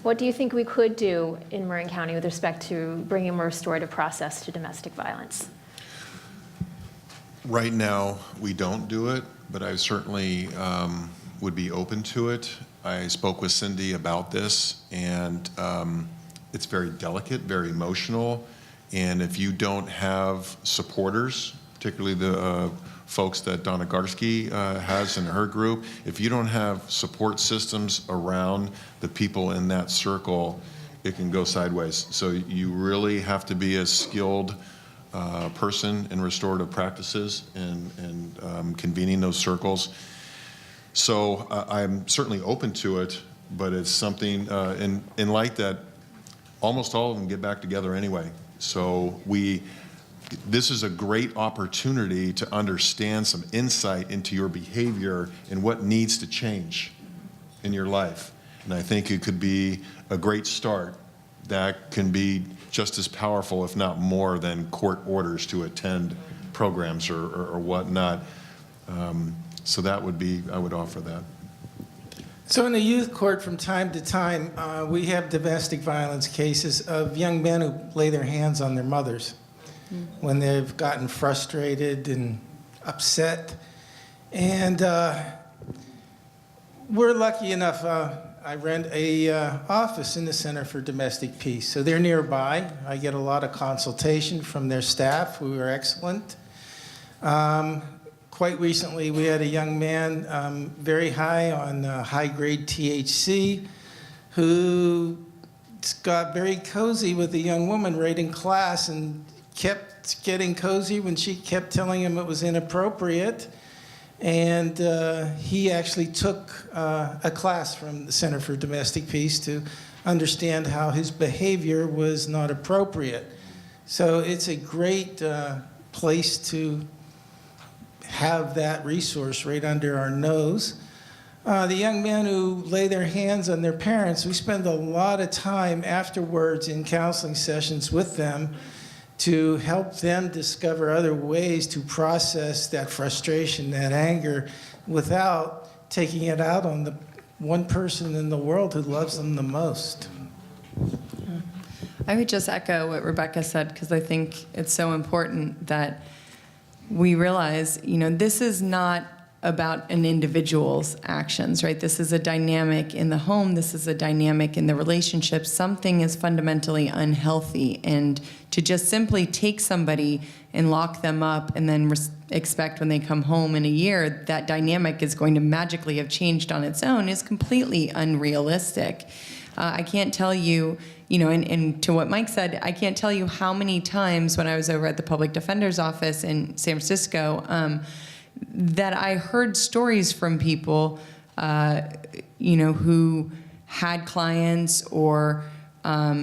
What do you think we could do in Marin County with respect to bringing a more restorative process to domestic violence? Right now, we don't do it, but I certainly would be open to it. I spoke with Cindy about this, and it's very delicate, very emotional, and if you don't have supporters, particularly the folks that Donna Garski has in her group, if you don't have support systems around the people in that circle, it can go sideways. So you really have to be a skilled person in restorative practices and convening those circles. So I'm certainly open to it, but it's something in light that almost all of them get back together anyway. So this is a great opportunity to understand some insight into your behavior and what needs to change in your life. And I think it could be a great start that can be just as powerful, if not more, than court orders to attend programs or whatnot. So that would be, I would offer that. So in the youth court, from time to time, we have domestic violence cases of young men who lay their hands on their mothers. when they've gotten frustrated and upset. And we're lucky enough, I rent a office in the Center for Domestic Peace. So they're nearby. I get a lot of consultation from their staff, who are excellent. Quite recently, we had a young man very high on high-grade THC who got very cozy with a young woman right in class and kept getting cozy when she kept telling him it was inappropriate. And he actually took a class from the Center for Domestic Peace to understand how his behavior was not appropriate. So it's a great place to have that resource right under our nose. The young men who lay their hands on their parents, we spend a lot of time afterwards in counseling sessions with them to help them discover other ways to process that frustration, that anger, without taking it out on the one person in the world who loves them the most. I would just echo what Rebecca said, because I think it's so important that we realize, this is not about an individual's actions, right? This is a dynamic in the home. This is a dynamic in the relationship. Something is fundamentally unhealthy. And to just simply take somebody and lock them up and then expect when they come home in a year that dynamic is going to magically have changed on its own is completely unrealistic. I can't tell you, and to what Mike said, I can't tell you how many times when I was over at the Public Defender's Office in San Francisco that I heard stories from people, who had clients, or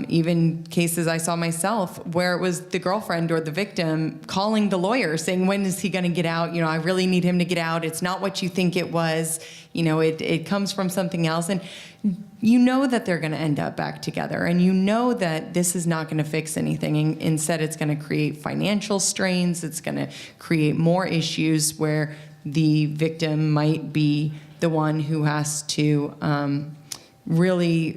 even cases I saw myself where it was the girlfriend or the victim calling the lawyer saying, when is he going to get out? I really need him to get out. It's not what you think it was. It comes from something else. And that they're going to end up back together. And that this is not going to fix anything. And instead, it's going to create financial strains. It's going to create more issues where the victim might be the one who has to really,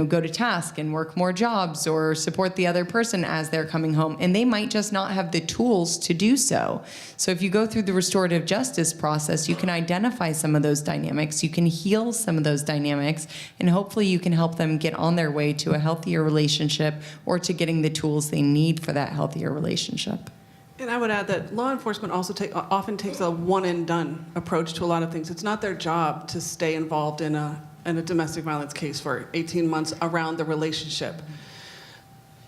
go to task and work more jobs or support the other person as they're coming home. And they might just not have the tools to do so. So if you go through the restorative justice process, you can identify some of those dynamics, you can heal some of those dynamics, and hopefully you can help them get on their way to a healthier relationship or to getting the tools they need for that healthier relationship. And I would add that law enforcement also often takes a one-and-done approach to a lot of things. It's not their job to stay involved in a domestic violence case for 18 months around the relationship.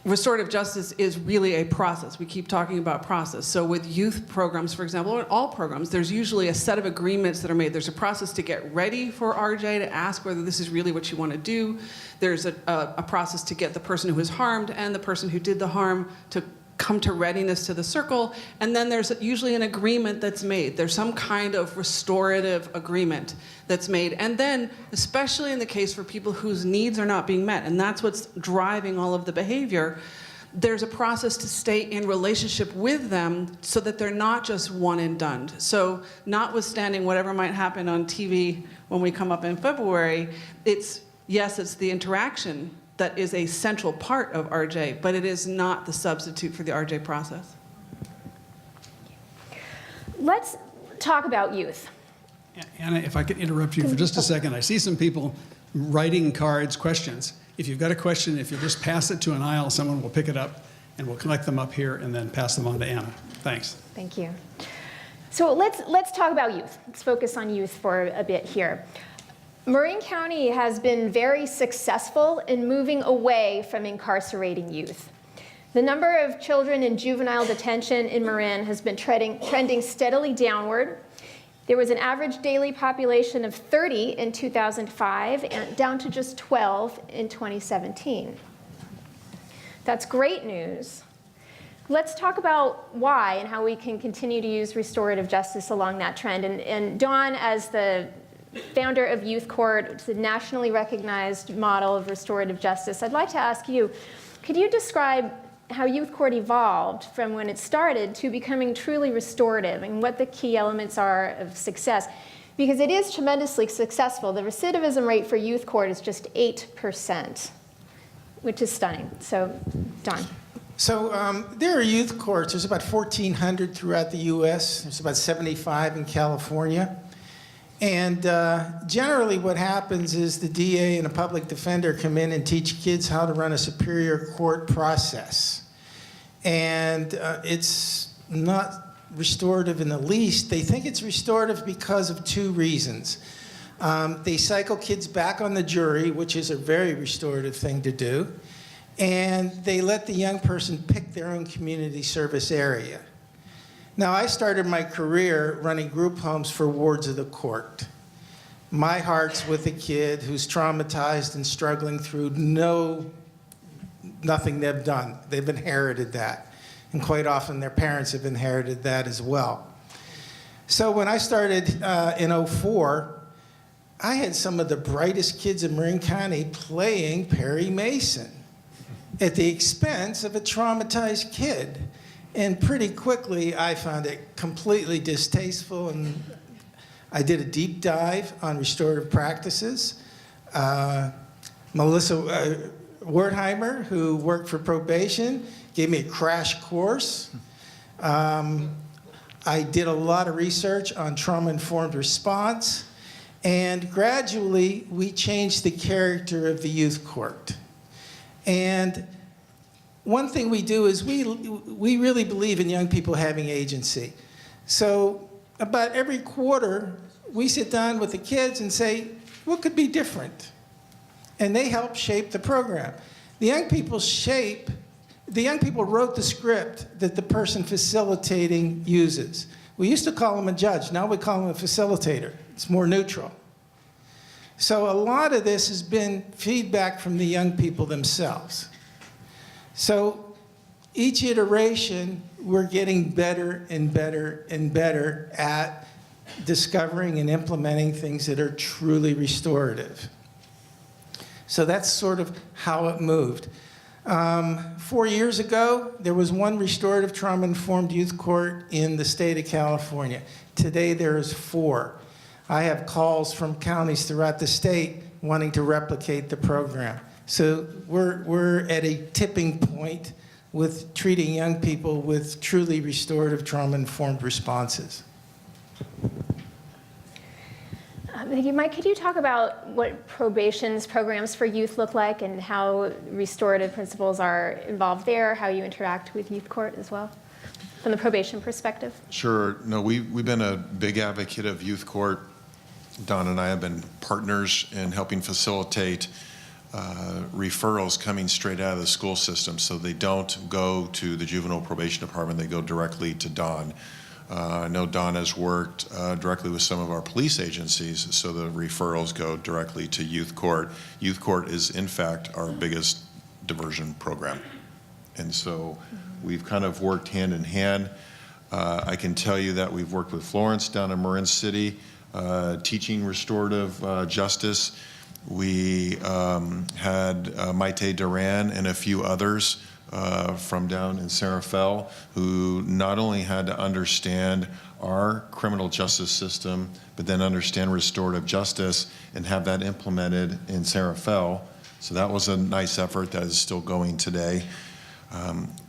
Restorative justice is really a process. We keep talking about process. So with youth programs, for example, or all programs, there's usually a set of agreements that are made. There's a process to get ready for RJ, to ask whether this is really what you want to do. There's a process to get the person who was harmed and the person who did the harm to come to readiness to the circle, and then there's usually an agreement that's made. There's some kind of restorative agreement that's made. And then, especially in the case for people whose needs are not being met, and that's what's driving all of the behavior, there's a process to stay in relationship with them so that they're not just one and done. So notwithstanding whatever might happen on TV when we come up in February, it's the interaction that is a central part of RJ, but it is not the substitute for the RJ process. Let's talk about youth. Anna, if I could interrupt you for just a second. I see some people writing cards, questions. If you've got a question, if you just pass it to an aisle, someone will pick it up, and we'll collect them up here and then pass them on to Anna. Thanks. Thank you. So let's talk about youth. Let's focus on youth for a bit here. Marin County has been very successful in moving away from incarcerating youth. The number of children in juvenile detention in Marin has been trending steadily downward. There was an average daily population of 30 in 2005 and down to just 12 in 2017. That's great news. Let's talk about why and how we can continue to use restorative justice along that trend. And Dawn, as the founder of Youth Court, it's a nationally recognized model of restorative justice, I'd like to ask you, could you describe how Youth Court evolved from when it started to becoming truly restorative and what the key elements are of success? Because it is tremendously successful. The recidivism rate for Youth Court is just 8%, which is stunning. So, Dawn. So there are youth courts. There's about 1,400 throughout the U.S. There's about 75 in California. And generally what happens is the DA and a public defender come in and teach kids how to run a superior court process. And it's not restorative in the least. They think it's restorative because of two reasons. They cycle kids back on the jury, which is a very restorative thing to do. And they let the young person pick their own community service area. Now, I started my career running group homes for wards of the court. My heart's with a kid who's traumatized and struggling through nothing they've done. They've inherited that. And quite often their parents have inherited that as well. So when I started in '04, I had some of the brightest kids in Marin County playing Perry Mason at the expense of a traumatized kid. And pretty quickly, I found it completely distasteful, and I did a deep dive on restorative practices. Melissa Wertheimer, who worked for probation, gave me a crash course. I did a lot of research on trauma-informed response, and gradually, we changed the character of the youth court. And one thing we do is we really believe in young people having agency. So about every quarter, we sit down with the kids and say, what could be different? And they help shape the program. The young people wrote the script that the person facilitating uses. We used to call him a judge. Now we call him a facilitator. It's more neutral. So a lot of this has been feedback from the young people themselves. So each iteration, we're getting better and better and better at discovering and implementing things that are truly restorative. So that's sort of how it moved. 4 years ago, there was one restorative trauma-informed youth court in the state of California. Today, there is 4. I have calls from counties throughout the state wanting to replicate the program. So we're at a tipping point with treating young people with truly restorative trauma-informed responses. Thank you. Mike, could you talk about what probation's programs for youth look like and how restorative principles are involved there, how you interact with youth court as well, from the probation perspective? Sure. No, we've been a big advocate of youth court. Don and I have been partners in helping facilitate referrals coming straight out of the school system, so they don't go to the juvenile probation department, they go directly to Don. I know Don has worked directly with some of our police agencies, so the referrals go directly to youth court. Youth court is, in fact, our biggest diversion program. And so we've kind of worked hand in hand. I can tell you that we've worked with Florence down in Marin City, teaching restorative justice. We had Maite Duran and a few others from down in Santa Fe who not only had to understand our criminal justice system, but then understand restorative justice and have that implemented in Santa Fe. So that was a nice effort that is still going today.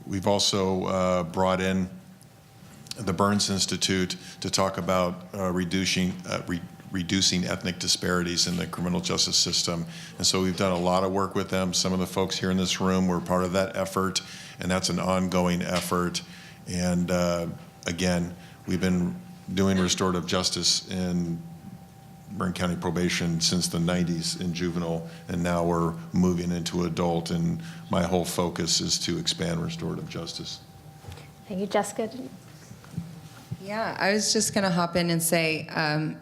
We've also brought in the Burns Institute to talk about reducing ethnic disparities in the criminal justice system. And so we've done a lot of work with them. Some of the folks here in this room were part of that effort, and that's an ongoing effort. And again, we've been doing restorative justice in Marin County probation since the 90s in juvenile, and now we're moving into adult, and my whole focus is to expand restorative justice. Thank you, Jessica. Yeah, I was just going to hop in and say,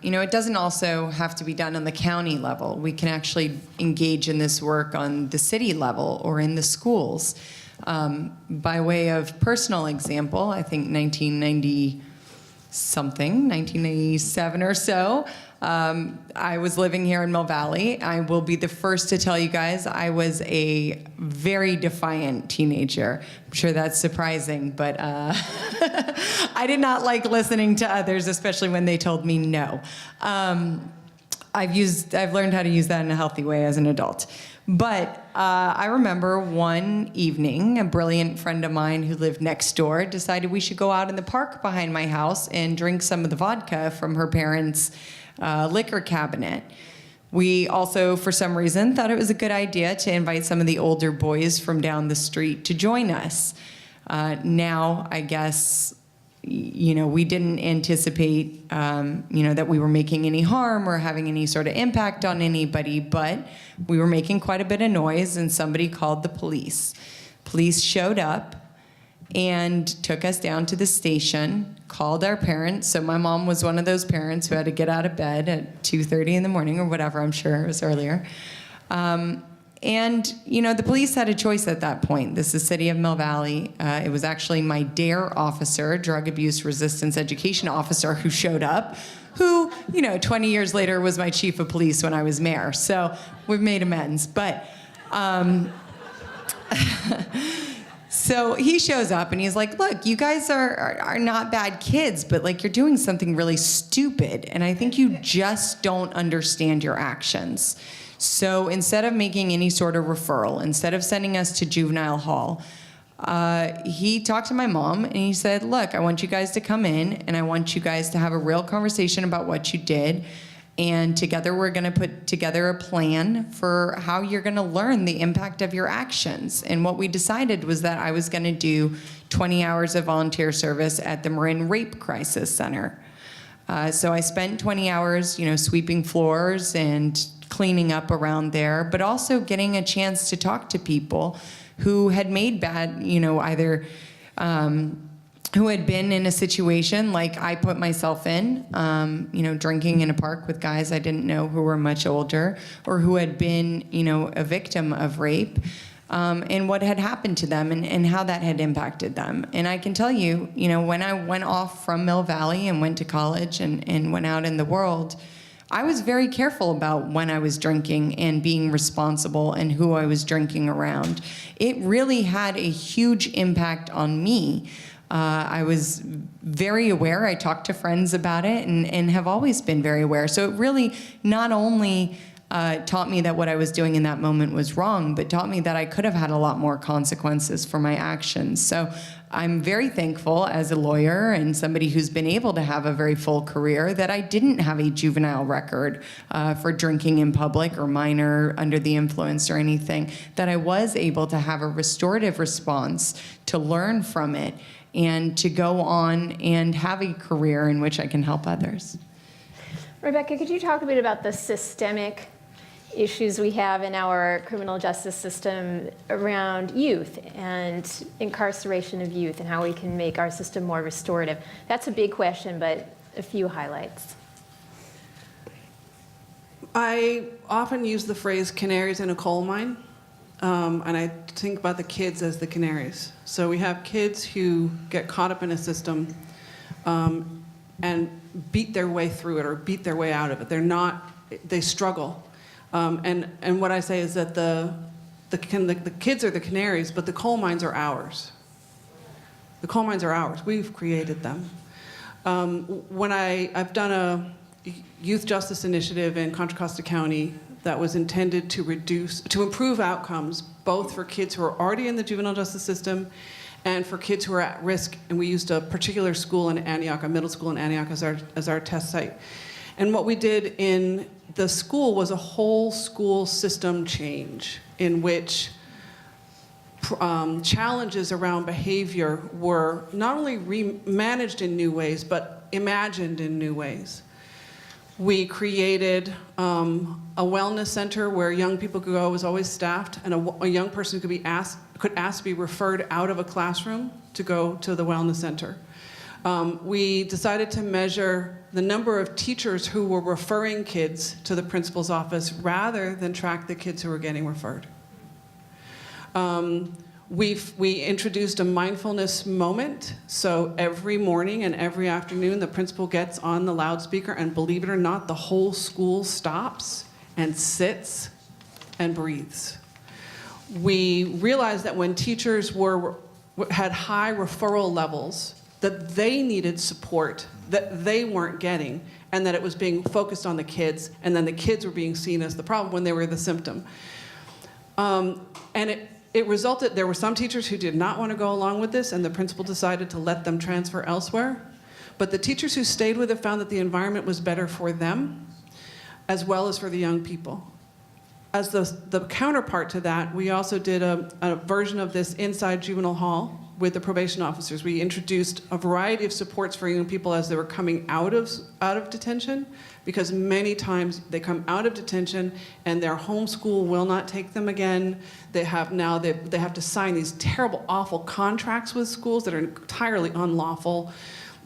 it doesn't also have to be done on the county level. We can actually engage in this work on the city level or in the schools. By way of personal example, I think 1997 or so, I was living here in Mill Valley. I will be the first to tell you guys I was a very defiant teenager. I'm sure that's surprising, but I did not like listening to others, especially when they told me no. I've learned how to use that in a healthy way as an adult. But I remember one evening, a brilliant friend of mine who lived next door decided we should go out in the park behind my house and drink some of the vodka from her parents' liquor cabinet. We also, for some reason, thought it was a good idea to invite some of the older boys from down the street to join us. Now, I guess, we didn't anticipate, that we were making any harm or having any sort of impact on anybody, but we were making quite a bit of noise, and somebody called the police. Police showed up and took us down to the station, called our parents. So my mom was one of those parents who had to get out of bed at 2:30 in the morning or whatever, I'm sure it was earlier. And, the police had a choice at that point. This is the city of Mill Valley. It was actually my DARE officer, Drug Abuse Resistance Education officer, who showed up, who, 20 years later was my chief of police when I was mayor. So we've made amends. But so he shows up and he's like, look, you guys are not bad kids, but like you're doing something really stupid. And I think you just don't understand your actions. So instead of making any sort of referral, instead of sending us to juvenile hall, he talked to my mom and he said, look, I want you guys to come in and I want you guys to have a real conversation about what you did. And together we're going to put together a plan for how you're going to learn the impact of your actions. And what we decided was that I was going to do 20 hours of volunteer service at the Marin Rape Crisis Center. So I spent 20 hours, sweeping floors and cleaning up around there, but also getting a chance to talk to people who had made bad, either who had been in a situation like I put myself in, drinking in a park with guys I didn't know who were much older, or who had been, a victim of rape, and what had happened to them and how that had impacted them. And I can tell you, when I went off from Mill Valley and went to college and went out in the world, I was very careful about when I was drinking and being responsible and who I was drinking around. It really had a huge impact on me. I was very aware. I talked to friends about it and have always been very aware. So it really not only taught me that what I was doing in that moment was wrong, but taught me that I could have had a lot more consequences for my actions. So I'm very thankful as a lawyer and somebody who's been able to have a very full career that I didn't have a juvenile record for drinking in public or minor under the influence or anything, that I was able to have a restorative response, to learn from it, and to go on and have a career in which I can help others. Rebecca, could you talk a bit about the systemic issues we have in our criminal justice system around youth and incarceration of youth and how we can make our system more restorative? That's a big question, but a few highlights. I often use the phrase canaries in a coal mine, and I think about the kids as the canaries. So we have kids who get caught up in a system and beat their way through it or beat their way out of it. They struggle. And what I say is that the kids are the canaries, but the coal mines are ours. The coal mines are ours. We've created them. When I've done a youth justice initiative in Contra Costa County that was intended to improve outcomes, both for kids who are already in the juvenile justice system and for kids who are at risk. And we used a particular school in Antioch, a middle school in Antioch, as our test site. And what we did in the school was a whole school system change in which challenges around behavior were not only managed in new ways, but imagined in new ways. We created a wellness center where young people could go. It was always staffed, and a young person could ask to be referred out of a classroom to go to the wellness center. We decided to measure the number of teachers who were referring kids to the principal's office rather than track the kids who were getting referred. We introduced a mindfulness moment. So every morning and every afternoon, the principal gets on the loudspeaker, and believe it or not, the whole school stops and sits and breathes. We realized that when teachers had high referral levels that they needed support that they weren't getting, and that it was being focused on the kids, and then the kids were being seen as the problem when they were the symptom. And it resulted, there were some teachers who did not want to go along with this, and the principal decided to let them transfer elsewhere. But the teachers who stayed with it found that the environment was better for them, as well as for the young people. As the counterpart to that, we also did a version of this inside juvenile hall with the probation officers. We introduced a variety of supports for young people as they were coming out of detention, because many times they come out of detention and their home school will not take them again. They have to sign these terrible, awful contracts with schools that are entirely unlawful.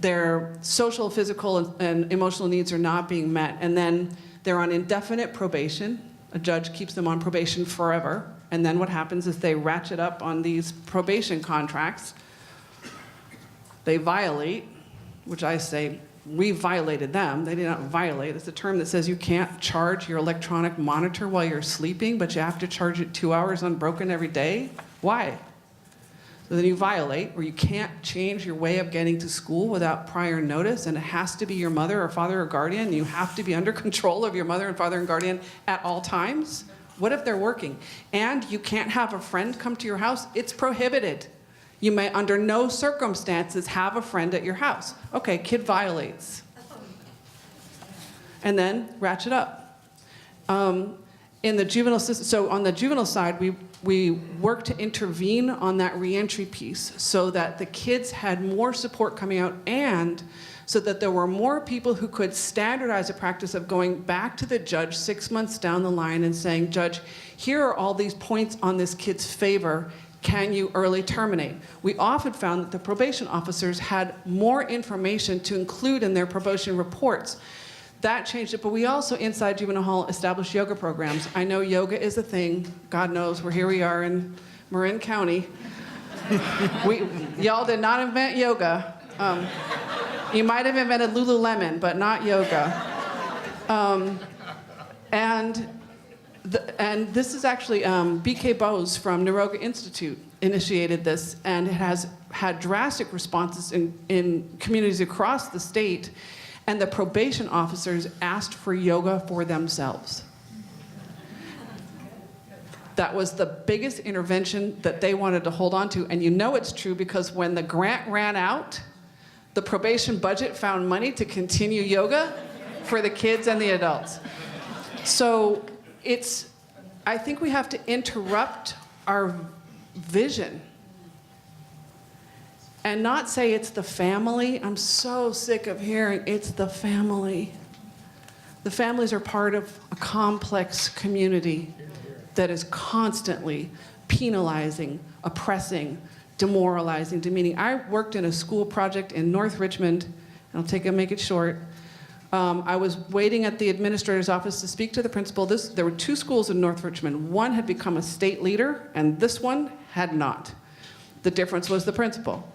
Their social, physical, and emotional needs are not being met. And then they're on indefinite probation. A judge keeps them on probation forever. And then what happens is they ratchet up on these probation contracts. They violate, which I say, we violated them. They did not violate. It's a term that says you can't charge your electronic monitor while you're sleeping, but you have to charge it 2 hours unbroken every day. Why? So then you violate, or you can't change your way of getting to school without prior notice, and it has to be your mother or father or guardian, and you have to be under control of your mother and father and guardian at all times. What if they're working? And you can't have a friend come to your house. It's prohibited. You may, under no circumstances, have a friend at your house. Okay, kid violates. And then ratchet up. In the juvenile system, so on the juvenile side, we worked to intervene on that reentry piece so that the kids had more support coming out, and so that there were more people who could standardize a practice of going back to the judge 6 months down the line and saying, Judge, here are all these points on this kid's favor. Can you early terminate? We often found that the probation officers had more information to include in their probation reports. That changed it, but we also, inside juvenile hall, established yoga programs. I know yoga is a thing. God knows, here we are in Marin County. Y'all did not invent yoga. You might have invented Lululemon, but not yoga. And this is actually B.K. Bose from Niroga Institute initiated this, and it has had drastic responses in communities across the state. And the probation officers asked for yoga for themselves. That was the biggest intervention that they wanted to hold on to. And you know it's true because when the grant ran out, the probation budget found money to continue yoga for the kids and the adults. So I think we have to interrupt our vision and not say it's the family. I'm so sick of hearing it's the family. The families are part of a complex community that is constantly penalizing, oppressing, demoralizing, demeaning. I worked in a school project in North Richmond, and I'll make it short. I was waiting at the administrator's office to speak to the principal. There were 2 schools in North Richmond. One had become a state leader, and this one had not. The difference was the principal.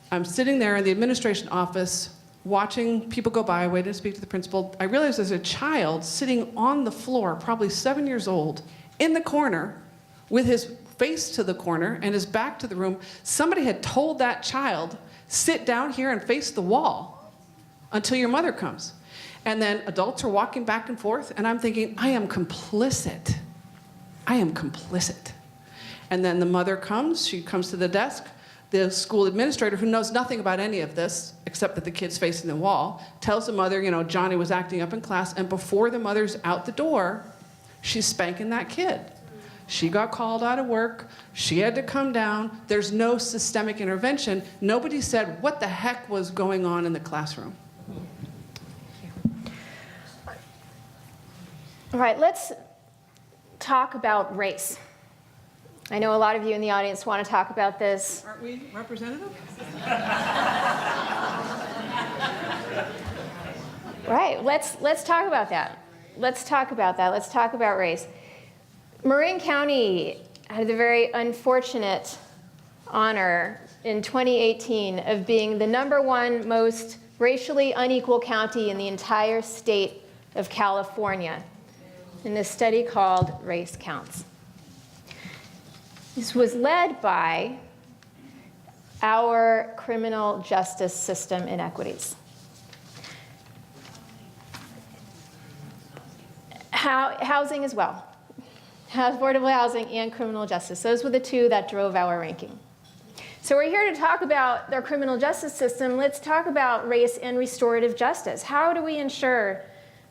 I'm sitting there in the administration office watching people go by, waiting to speak to the principal. I realized there's a child sitting on the floor, probably 7 years old, in the corner with his face to the corner and his back to the room. Somebody had told that child, sit down here and face the wall until your mother comes. And then adults are walking back and forth, and I'm thinking, I am complicit. I am complicit. And then the mother comes, she comes to the desk. The school administrator, who knows nothing about any of this, except that the kid's facing the wall, tells the mother, Johnny was acting up in class, and before the mother's out the door, she's spanking that kid. She got called out of work. She had to come down. There's no systemic intervention. Nobody said what the heck was going on in the classroom. All right, let's talk about race. I know a lot of you in the audience want to talk about this. Aren't we representative? Right, let's talk about that. Let's talk about race. Marin County had the very unfortunate honor in 2018 of being the #1 most racially unequal county in the entire state of California in a study called Race Counts. This was led by our criminal justice system inequities. Housing as well. Affordable housing and criminal justice. Those were the two that drove our ranking. So we're here to talk about their criminal justice system. Let's talk about race and restorative justice. How do we ensure,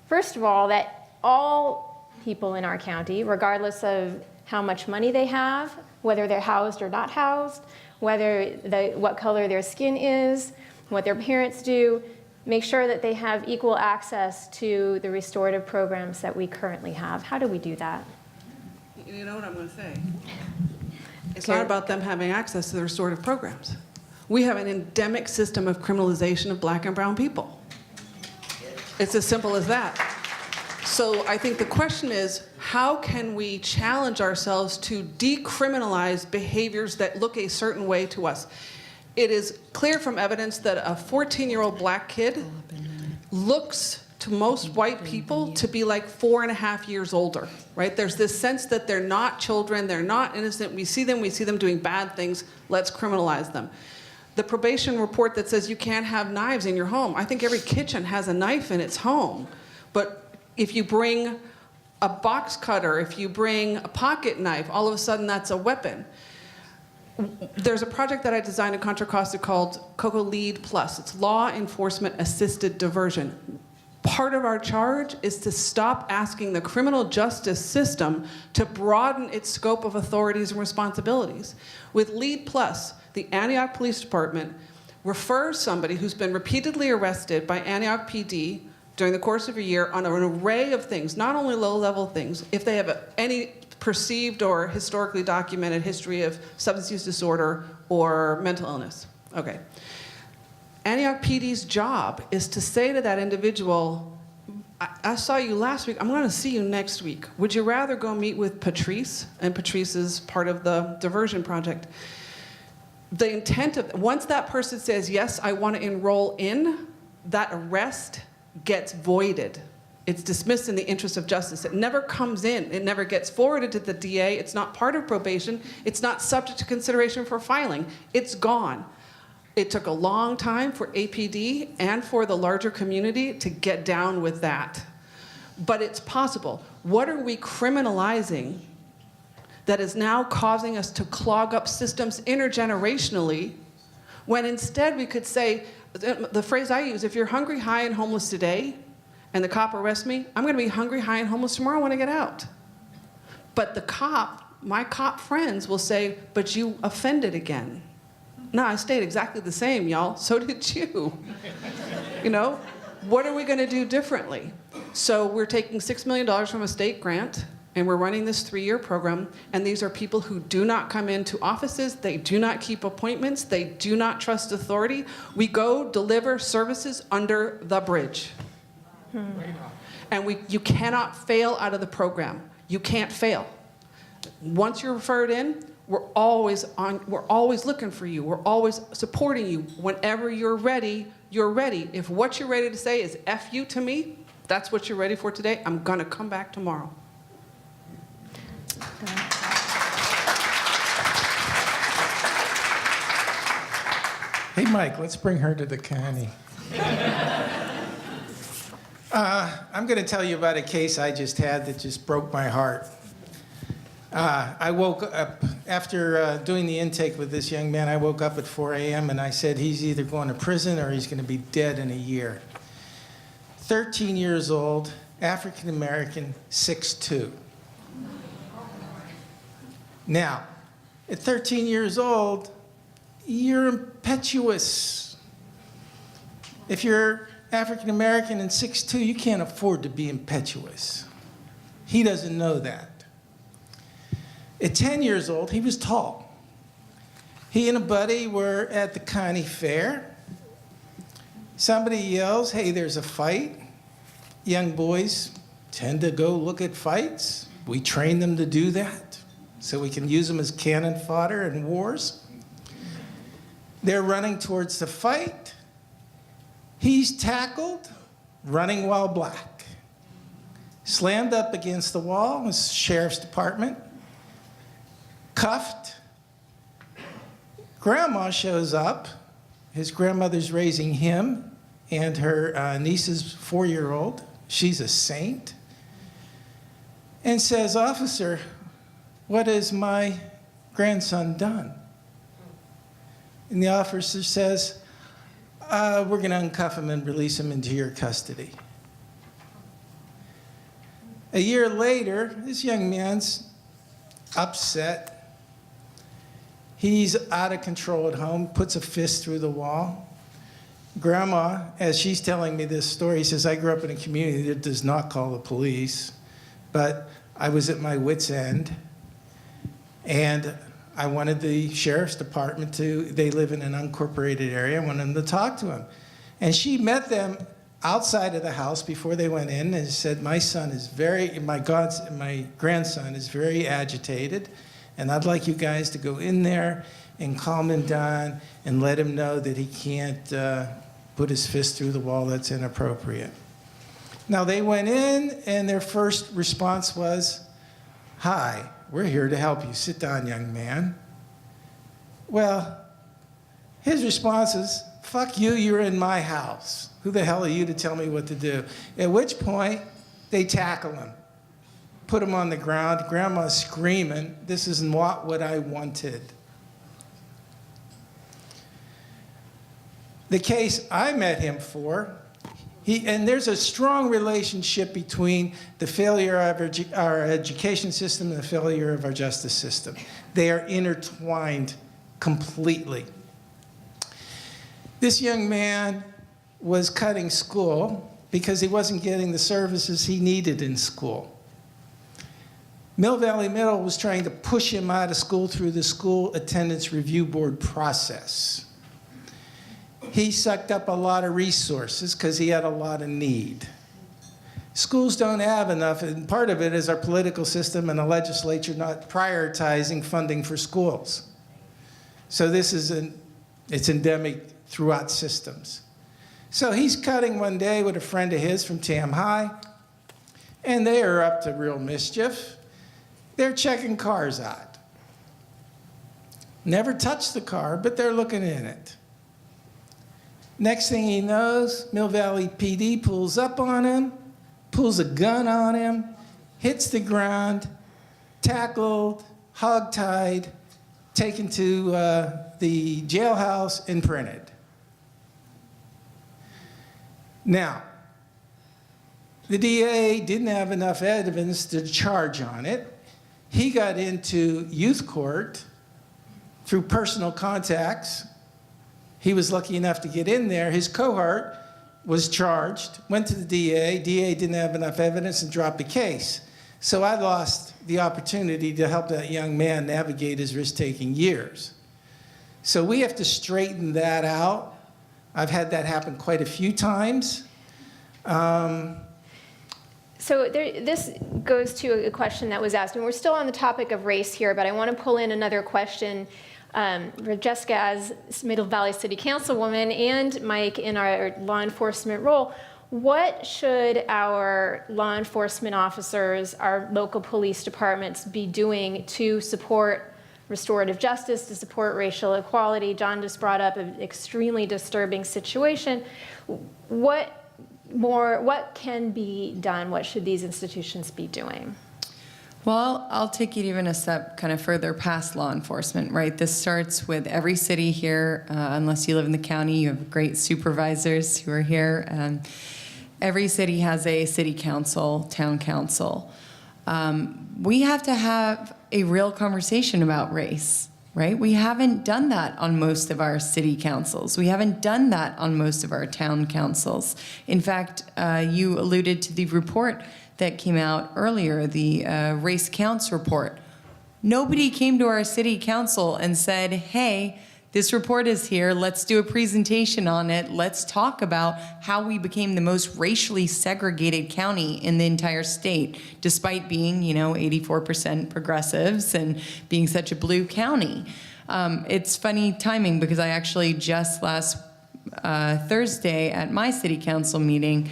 first of all, that all people in our county, regardless of how much money they have, whether they're housed or not housed, what color their skin is, what their parents do, make sure that they have equal access to the restorative programs that we currently have. How do we do that? You know what I'm going to say? It's not about them having access to the restorative programs. We have an endemic system of criminalization of black and brown people. It's as simple as that. So I think the question is, how can we challenge ourselves to decriminalize behaviors that look a certain way to us? It is clear from evidence that a 14-year-old black kid looks to most white people to be like 4.5 years older, right? There's this sense that they're not children, they're not innocent. We see them doing bad things, let's criminalize them. The probation report that says you can't have knives in your home. I think every kitchen has a knife in its home. But if you bring a box cutter, if you bring a pocket knife, all of a sudden that's a weapon. There's a project that I designed in Contra Costa called COCO Lead Plus. It's Law Enforcement Assisted Diversion. Part of our charge is to stop asking the criminal justice system to broaden its scope of authorities and responsibilities. With Lead Plus, the Antioch Police Department refers somebody who's been repeatedly arrested by Antioch PD during the course of a year on an array of things, not only low-level things, if they have any perceived or historically documented history of substance use disorder or mental illness. Okay. Antioch PD's job is to say to that individual, I saw you last week, I'm going to see you next week. Would you rather go meet with Patrice? And Patrice is part of the diversion project. The intent of, once that person says, yes, I want to enroll in, that arrest gets voided. It's dismissed in the interest of justice. It never comes in. It never gets forwarded to the DA. It's not part of probation. It's not subject to consideration for filing. It's gone. It took a long time for APD and for the larger community to get down with that. But it's possible. What are we criminalizing that is now causing us to clog up systems intergenerationally, when instead we could say, the phrase I use, if you're hungry, high, and homeless today, and the cop arrests me, I'm gonna be hungry, high, and homeless tomorrow when I get out. But the cop, my cop friends will say, but you offended again. No, I stayed exactly the same, y'all. So did you. You know, what are we going to do differently? So we're taking $6 million from a state grant, and we're running this 3-year program. And these are people who do not come into offices. They do not keep appointments. They do not trust authority. We go deliver services under the bridge. And you cannot fail out of the program. You can't fail. Once you're referred in, we're always looking for you. We're always supporting you. Whenever you're ready, you're ready. If what you're ready to say is F you to me, that's what you're ready for today, I'm gonna come back tomorrow. Hey, Mike, let's bring her to the county. I'm going to tell you about a case I just had that just broke my heart. I woke up, after doing the intake with this young man, I woke up at 4 a.m. and I said he's either going to prison or he's going to be dead in a year. 13 years old, African American, 6'2". Now, at 13 years old, you're impetuous. If you're African American and 6'2", you can't afford to be impetuous. He doesn't know that. At 10 years old, he was tall. He and a buddy were at the Carney fair. Somebody yells, hey, there's a fight. Young boys tend to go look at fights. We train them to do that so we can use them as cannon fodder in wars. They're running towards the fight. He's tackled, running while black. Slammed up against the wall, the sheriff's department. Cuffed, Grandma shows up. His grandmother's raising him and her niece's 4-year-old. She's a saint. And says, "Officer, what has my grandson done?" And the officer says, "We're going to uncuff him and release him into your custody." A year later, this young man's upset. He's out of control at home, puts a fist through the wall. Grandma, as she's telling me this story, says, "I grew up in a community that does not call the police, but I was at my wit's end, and I wanted the sheriff's department they live in an unincorporated area, I wanted them to talk to him." And she met them outside of the house before they went in and said, my grandson is very agitated, and I'd like you guys to go in there and calm him down and let him know that he can't put his fist through the wall. That's inappropriate. Now, they went in, and their first response was, "Hi, we're here to help you. Sit down, young man." Well, his response is, "Fuck you, you're in my house. Who the hell are you to tell me what to do?" At which point, they tackle him, put him on the ground. Grandma's screaming, "This is not what I wanted." The case I met him for, and there's a strong relationship between the failure of our education system and the failure of our justice system. They are intertwined completely. This young man was cutting school because he wasn't getting the services he needed in school. Mill Valley Middle was trying to push him out of school through the school attendance review board process. He sucked up a lot of resources because he had a lot of need. Schools don't have enough, and part of it is our political system and the legislature not prioritizing funding for schools. So it's endemic throughout systems. So he's cutting one day with a friend of his from Tam High, and they are up to real mischief. They're checking cars out. Never touched the car, but they're looking in it. Next thing he knows, Mill Valley PD pulls up on him, pulls a gun on him, hits the ground, tackled, hogtied, taken to the jailhouse and printed. Now, the DA didn't have enough evidence to charge on it. He got into youth court through personal contacts. He was lucky enough to get in there. His cohort was charged, went to the DA. DA didn't have enough evidence and dropped the case. So I lost the opportunity to help that young man navigate his risk-taking years. So we have to straighten that out. I've had that happen quite a few times. So this goes to a question that was asked, and we're still on the topic of race here, but I want to pull in another question for Jessica as Middle Valley City Councilwoman and Mike in our law enforcement role. What should our law enforcement officers, our local police departments be doing to support restorative justice, to support racial equality? John just brought up an extremely disturbing situation. What can be done? What should these institutions be doing? Well, I'll take it even a step kind of further past law enforcement, right? This starts with every city here. Unless you live in the county, you have great supervisors who are here. Every city has a city council, town council. We have to have a real conversation about race, right? We haven't done that on most of our city councils. We haven't done that on most of our town councils. In fact, you alluded to the report that came out earlier, the Race Counts report. Nobody came to our city council and said, hey, this report is here, let's do a presentation on it, let's talk about how we became the most racially segregated county in the entire state, despite being, 84% progressives and being such a blue county. It's funny timing because I actually just last Thursday at my city council meeting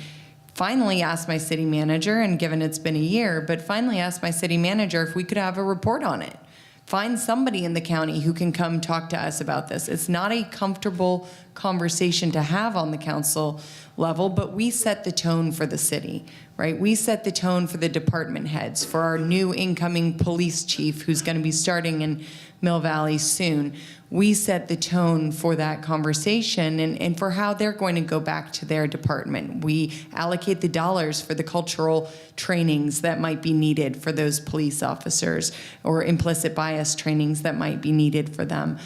finally asked my city manager, and given it's been a year, but finally asked my city manager if we could have a report on it. Find somebody in the county who can come talk to us about this. It's not a comfortable conversation to have on the council level, but we set the tone for the city, right? We set the tone for the department heads, for our new incoming police chief who's going to be starting in Mill Valley soon. We set the tone for that conversation and for how they're going to go back to their department. We allocate the dollars for the cultural trainings that might be needed for those police officers, or implicit bias trainings that might be needed for them.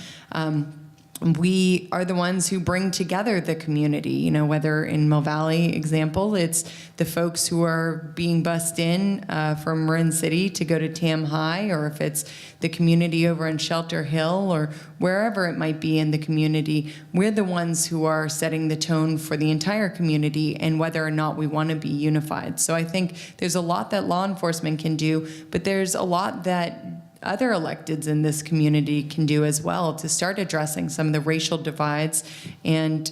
We are the ones who bring together the community, you know, whether in Mill Valley example, it's the folks who are being bussed in from Marin City to go to Tam High, or if it's the community over in Shelter Hill or wherever it might be in the community, we're the ones who are setting the tone for the entire community and whether or not we want to be unified. So I think there's a lot that law enforcement can do, but there's a lot that other electeds in this community can do as well to start addressing some of the racial divides and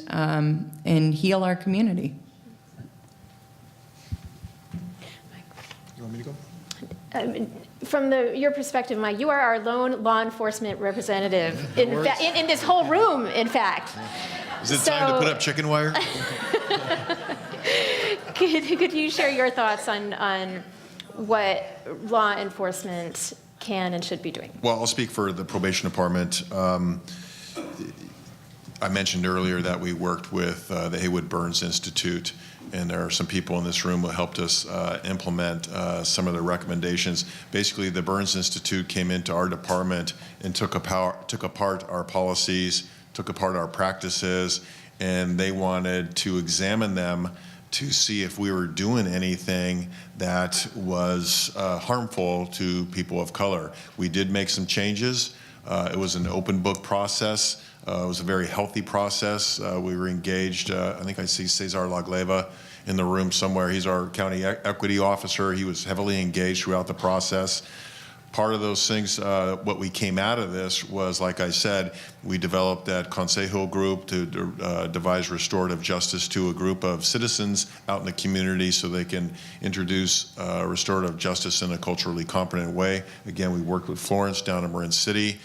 heal our community. You want me to go? From your perspective, Mike, you are our lone law enforcement representative in this whole room, in fact. Is it time to put up chicken wire? Could you share your thoughts on what law enforcement can and should be doing? Well, I'll speak for the probation department. I mentioned earlier that we worked with the Haywood Burns Institute, and there are some people in this room who helped us implement some of the recommendations. Basically, the Burns Institute came into our department and took apart our policies, took apart our practices, and they wanted to examine them to see if we were doing anything that was harmful to people of color. We did make some changes. It was an open book process. It was a very healthy process. We were engaged. I think I see Cesar Lagleva in the room somewhere. He's our county equity officer. He was heavily engaged throughout the process. Part of those things, what we came out of this was, like I said, we developed that Consejo group to devise restorative justice to a group of citizens out in the community so they can introduce restorative justice in a culturally competent way. Again, we worked with Florence down in Marin City.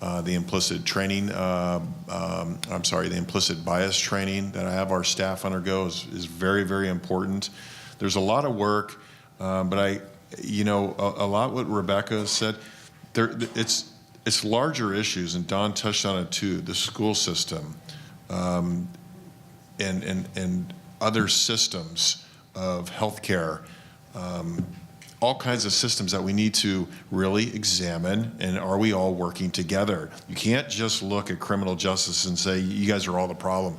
The implicit training, the implicit bias training that I have our staff undergo is very, very important. There's a lot of work, but a lot what Rebecca said, it's larger issues, and Don touched on it too, the school system and other systems of healthcare, all kinds of systems that we need to really examine, and are we all working together? You can't just look at criminal justice and say, you guys are all the problem.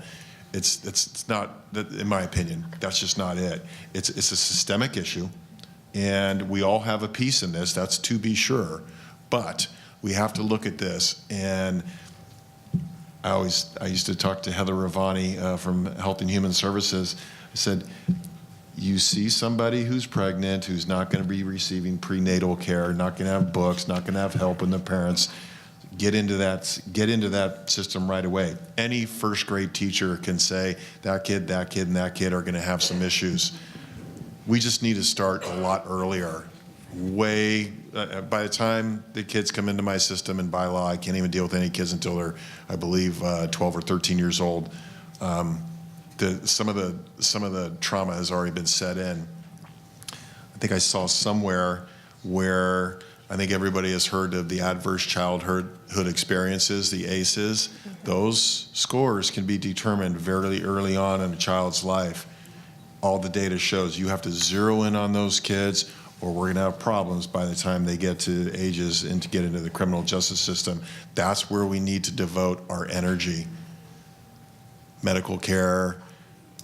It's not, in my opinion, that's just not it. It's a systemic issue. And we all have a piece in this, that's to be sure. But we have to look at this. And I used to talk to Heather Ravani from Health and Human Services. I said, you see somebody who's pregnant, who's not going to be receiving prenatal care, not going to have books, not going to have help in the parents, get into that system right away. Any first grade teacher can say that kid, and that kid are going to have some issues. We just need to start a lot earlier. By the time the kids come into my system, and by law, I can't even deal with any kids until they're, I believe, 12 or 13 years old. Some of the trauma has already been set in. I think I saw somewhere where I think everybody has heard of the adverse childhood experiences, the ACEs. Those scores can be determined very early on in a child's life. All the data shows you have to zero in on those kids, or we're going to have problems by the time they get to ages and to get into the criminal justice system. That's where we need to devote our energy. Medical care,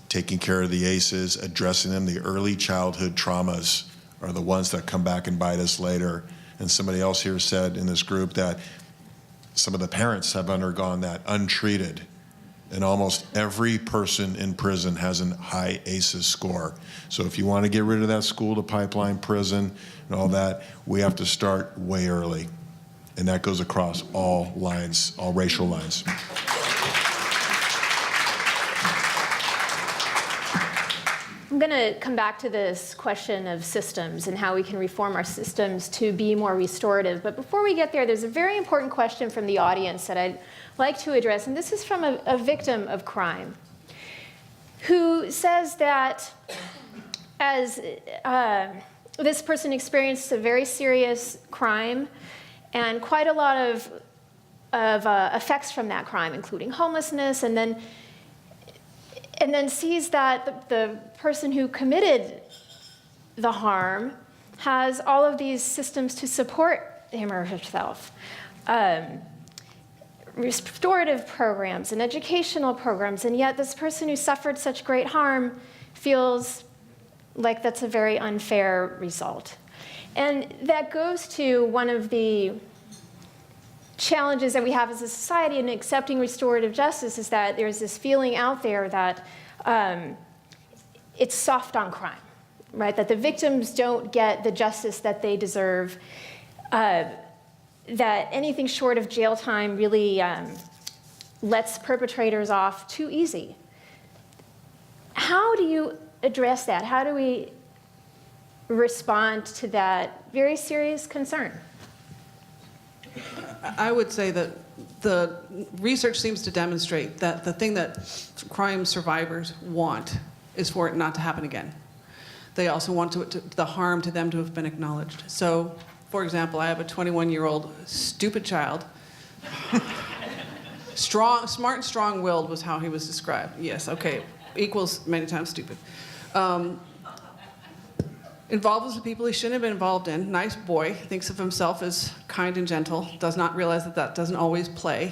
taking care of the ACEs, addressing them. The early childhood traumas are the ones that come back and bite us later. And somebody else here said in this group that some of the parents have undergone that untreated. And almost every person in prison has a high ACEs score. So if you want to get rid of that school to pipeline prison and all that, we have to start way early. And that goes across all lines, all racial lines. I'm going to come back to this question of systems and how we can reform our systems to be more restorative. But before we get there, there's a very important question from the audience that I'd like to address. And this is from a victim of crime who says that as this person experienced a very serious crime and quite a lot of effects from that crime, including homelessness, and then sees that the person who committed the harm has all of these systems to support him or herself. Restorative programs and educational programs, and yet this person who suffered such great harm feels like that's a very unfair result. And that goes to one of the challenges that we have as a society in accepting restorative justice, is that there's this feeling out there that it's soft on crime, right? That the victims don't get the justice that they deserve, that anything short of jail time really lets perpetrators off too easy. How do you address that? How do we respond to that very serious concern? I would say that the research seems to demonstrate that the thing that crime survivors want is for it not to happen again. They also want the harm to them to have been acknowledged. So, for example, I have a 21-year-old stupid child. Smart and strong-willed was how he was described. Yes, okay, equals many times stupid. Involved with people he shouldn't have been involved in. Nice boy, thinks of himself as kind and gentle, does not realize that that doesn't always play.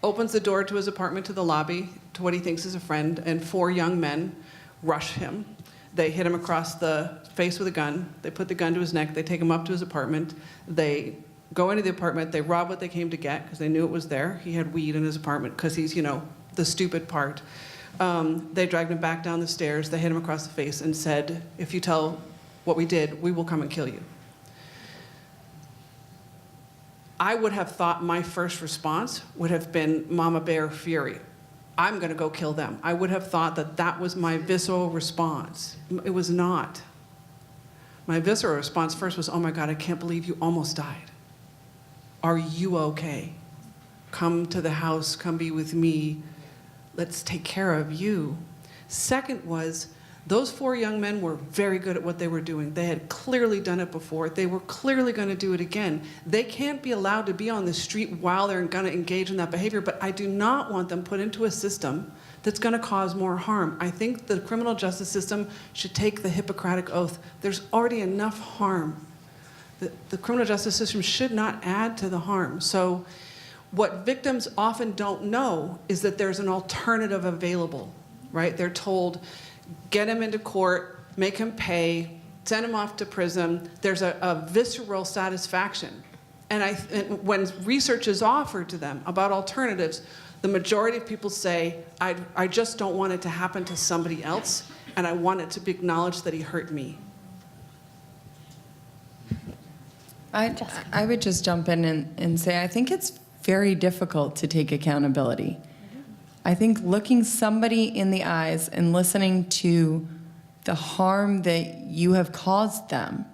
Opens the door to his apartment to the lobby to what he thinks is a friend, and 4 young men rush him. They hit him across the face with a gun. They put the gun to his neck. They take him up to his apartment. They go into the apartment. They rob what they came to get because they knew it was there. He had weed in his apartment because he's, the stupid part. They dragged him back down the stairs. They hit him across the face and said, if you tell what we did, we will come and kill you. I would have thought my first response would have been Mama Bear fury. I'm going to go kill them. I would have thought that that was my visceral response. It was not. My visceral response first was, oh my God, I can't believe you almost died. Are you okay? Come to the house, come be with me. Let's take care of you. Second was, those 4 young men were very good at what they were doing. They had clearly done it before. They were clearly going to do it again. They can't be allowed to be on the street while they're going to engage in that behavior, but I do not want them put into a system that's going to cause more harm. I think the criminal justice system should take the Hippocratic Oath. There's already enough harm. The criminal justice system should not add to the harm. So what victims often don't know is that there's an alternative available, right? They're told, get him into court, make him pay, send him off to prison. There's a visceral satisfaction. And when research is offered to them about alternatives, the majority of people say, I just don't want it to happen to somebody else, and I want it to be acknowledged that he hurt me. I would just jump in and say, I think it's very difficult to take accountability. I think looking somebody in the eyes and listening to the harm that you have caused them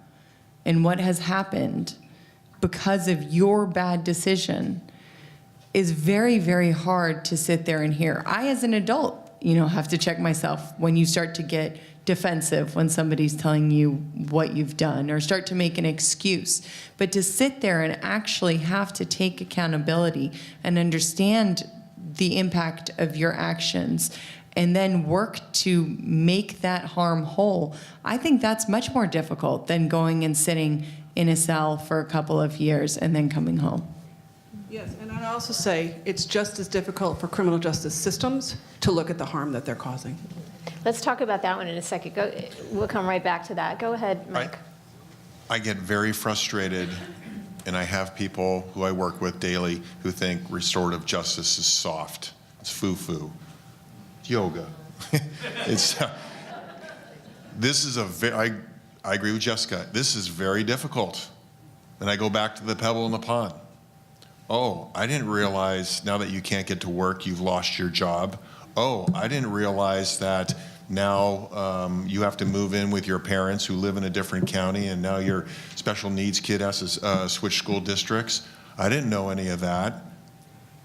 and what has happened because of your bad decision is very, very hard to sit there and hear. I, as an adult, have to check myself when you start to get defensive when somebody's telling you what you've done or start to make an excuse. But to sit there and actually have to take accountability and understand the impact of your actions and then work to make that harm whole, I think that's much more difficult than going and sitting in a cell for a couple of years and then coming home. Yes, and I'd also say it's just as difficult for criminal justice systems to look at the harm that they're causing. Let's talk about that one in a second. We'll come right back to that. Go ahead, Mike. I get very frustrated, and I have people who I work with daily who think restorative justice is soft. It's foo-foo. It's yoga. I agree with Jessica. This is very difficult. And I go back to the pebble in the pond. Oh, I didn't realize now that you can't get to work, you've lost your job. Oh, I didn't realize that Now you have to move in with your parents who live in a different county, and now your special needs kid has to switch school districts. I didn't know any of that.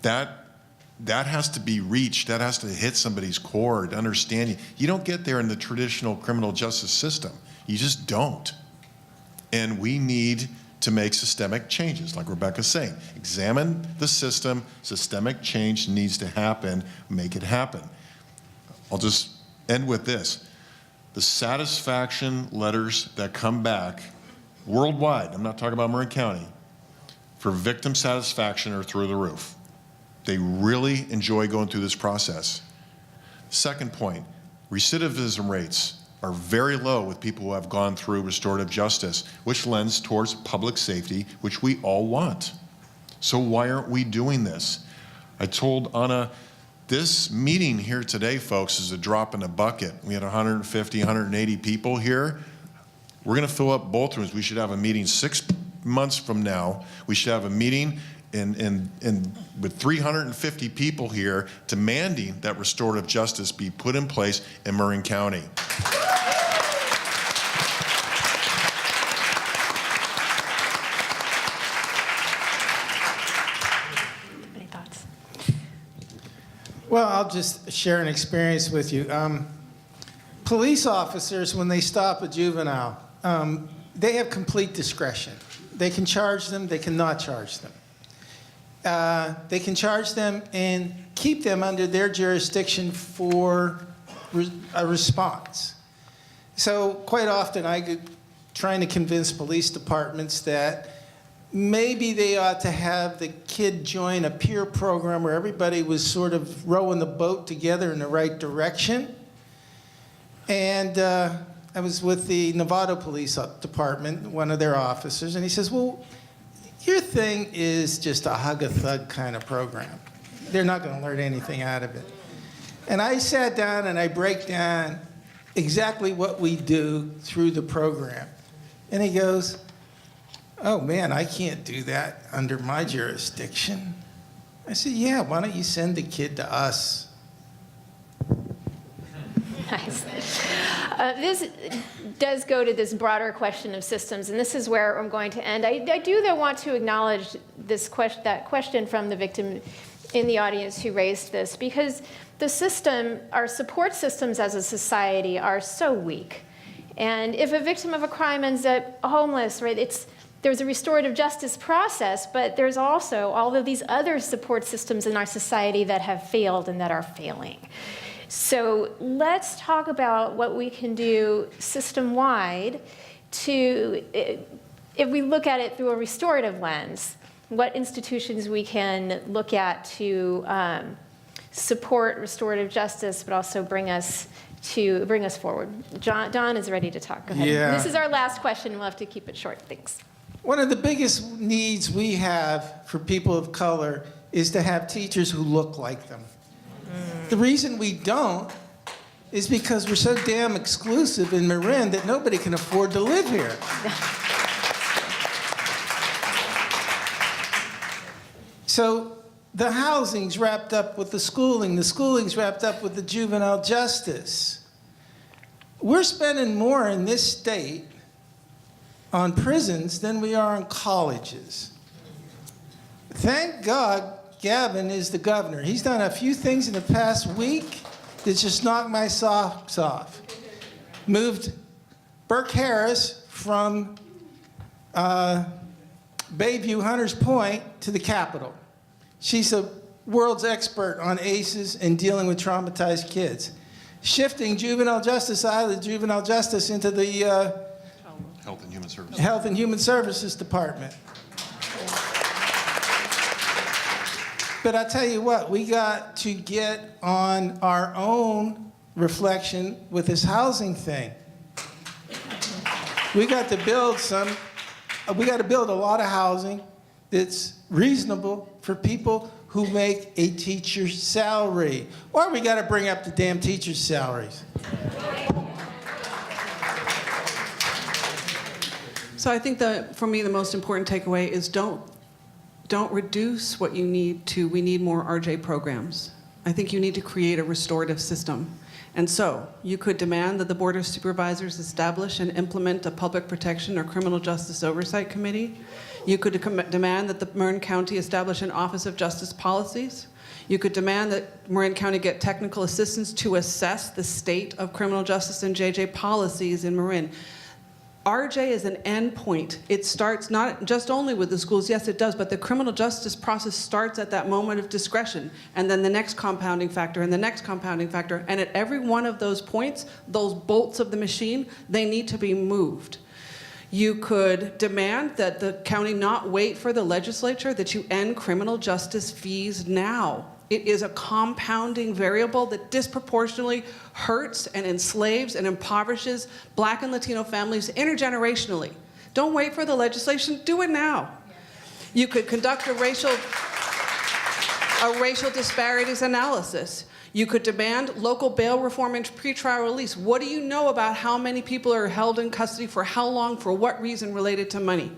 That has to be reached. That has to hit somebody's core to understand. You don't get there in the traditional criminal justice system. You just don't. And we need to make systemic changes, like Rebecca's saying. Examine the system. Systemic change needs to happen. Make it happen. I'll just end with this. The satisfaction letters that come back worldwide, I'm not talking about Marin County, for victim satisfaction are through the roof. They really enjoy going through this process. Second point, recidivism rates are very low with people who have gone through restorative justice, which lends towards public safety, which we all want. So why aren't we doing this? I told Anna, this meeting here today, folks, is a drop in a bucket. We had 150, 180 people here. We're gonna fill up both rooms. We should have a meeting 6 months from now. We should have a meeting with 350 people here demanding that restorative justice be put in place in Marin County. Any thoughts? Well, I'll just share an experience with you. Police officers, when they stop a juvenile, they have complete discretion. They can charge them, they cannot charge them. They can charge them and keep them under their jurisdiction for a response. So quite often I get trying to convince police departments that maybe they ought to have the kid join a peer program where everybody was sort of rowing the boat together in the right direction. And I was with the Nevada Police Department, one of their officers, and he says, well, your thing is just a hug-a-thug kind of program. They're not going to learn anything out of it. And I sat down and I break down exactly what we do through the program. And he goes, oh man, I can't do that under my jurisdiction. I said, yeah, why don't you send the kid to us? Nice. This does go to this broader question of systems, and this is where I'm going to end. I do, though, want to acknowledge that question from the victim in the audience who raised this, because the system, our support systems as a society are so weak. And if a victim of a crime ends up homeless, right, there's a restorative justice process, but there's also all of these other support systems in our society that have failed and that are failing. So let's talk about what we can do system-wide to, if we look at it through a restorative lens, what institutions we can look at to support restorative justice, but also bring us forward. Don is ready to talk. Go ahead. Yeah. This is our last question. We'll have to keep it short. Thanks. One of the biggest needs we have for people of color is to have teachers who look like them. The reason we don't is because we're so damn exclusive in Marin that nobody can afford to live here. So the housing's wrapped up with the schooling's wrapped up with the juvenile justice. We're spending more in this state on prisons than we are on colleges. Thank God Gavin is the governor. He's done a few things in the past week that just knocked my socks off. Moved Burke Harris from Bayview, Hunters Point to the Capitol. She's a world's expert on ACEs and dealing with traumatized kids. Shifting juvenile justice out of the juvenile justice into the Health and Human Services. Health and Human Services Department. But I tell you what, we got to get on our own reflection with this housing thing. We got to build a lot of housing that's reasonable for people who make a teacher's salary. Or we got to bring up the damn teachers' salaries. So I think for me, the most important takeaway is don't reduce what you need to. We need more RJ programs. I think you need to create a restorative system. And so, you could demand that the Board of Supervisors establish and implement a public protection or criminal justice oversight committee. You could demand that the Marin County establish an Office of Justice Policies. You could demand that Marin County get technical assistance to assess the state of criminal justice and JJ policies in Marin. RJ is an endpoint. It starts not just only with the schools, yes it does, but the criminal justice process starts at that moment of discretion, and then the next compounding factor, and the next compounding factor, and at every one of those points, those bolts of the machine, they need to be moved. You could demand that the county not wait for the legislature, that you end criminal justice fees now. It is a compounding variable that disproportionately hurts and enslaves and impoverishes Black and Latino families intergenerationally. Don't wait for the legislation, do it now. You could conduct a racial disparities analysis. You could demand local bail reform and pretrial release. What do you know about how many people are held in custody for how long, for what reason related to money?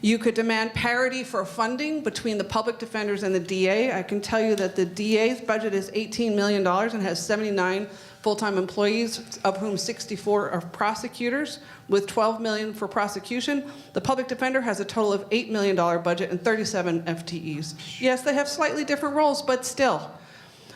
You could demand parity for funding between the public defenders and the DA. I can tell you that the DA's budget is $18 million and has 79 full-time employees, of whom 64 are prosecutors, with $12 million for prosecution. The public defender has a total of $8 million budget and 37 FTEs. Yes, they have slightly different roles, but still.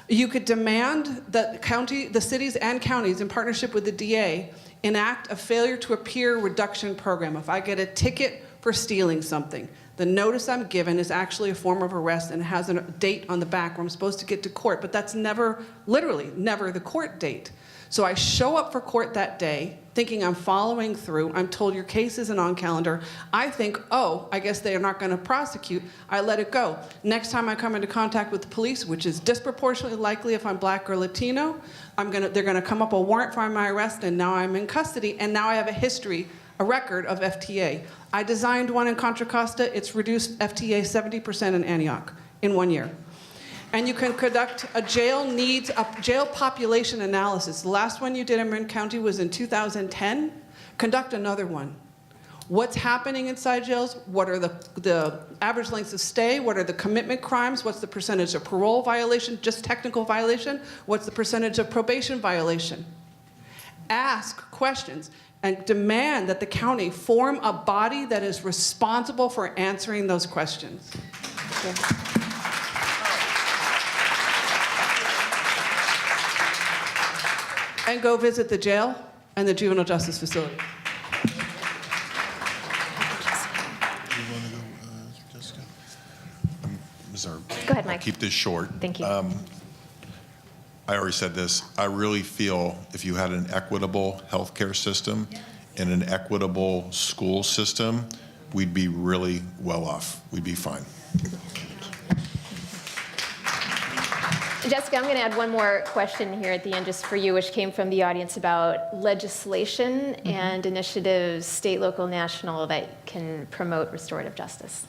You could demand that the cities and counties, in partnership with the DA, enact a failure to appear reduction program. If I get a ticket for stealing something, the notice I'm given is actually a form of arrest and has a date on the back where I'm supposed to get to court, but that's never, literally, never the court date. So I show up for court that day thinking I'm following through. I'm told your case isn't on calendar. I think, oh, I guess they are not going to prosecute. I let it go. Next time I come into contact with the police, which is disproportionately likely if I'm Black or Latino, they're going to come up a warrant for my arrest, and now I'm in custody, and now I have a record of FTA. I designed one in Contra Costa. It's reduced FTA 70% in Antioch in 1 year. And you can conduct a jail population analysis. The last one you did in Marin County was in 2010. Conduct another one. What's happening inside jails? What are the average lengths of stay? What are the commitment crimes? What's the percentage of parole violation, just technical violation? What's the percentage of probation violation? Ask questions and demand that the county form a body that is responsible for answering those questions. Thank you. And go visit the jail and the juvenile justice facility. Go ahead, Mike. I'll keep this short. Thank you. I already said this. I really feel if you had an equitable healthcare system and an equitable school system, we'd be really well off. We'd be fine. Jessica, I'm going to add one more question here at the end just for you, which came from the audience about legislation and initiatives, state, local, national, that can promote restorative justice.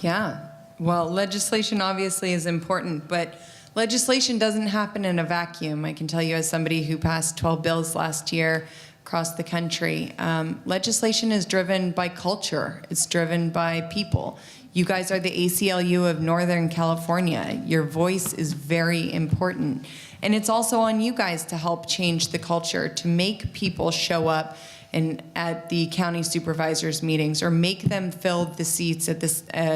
Yeah. Well, legislation obviously is important, but legislation doesn't happen in a vacuum. I can tell you as somebody who passed 12 bills last year across the country, legislation is driven by culture. It's driven by people. You guys are the ACLU of Northern California. Your voice is very important. And it's also on you guys to help change the culture, to make people show up and at the county supervisors meetings, or make them fill the seats at the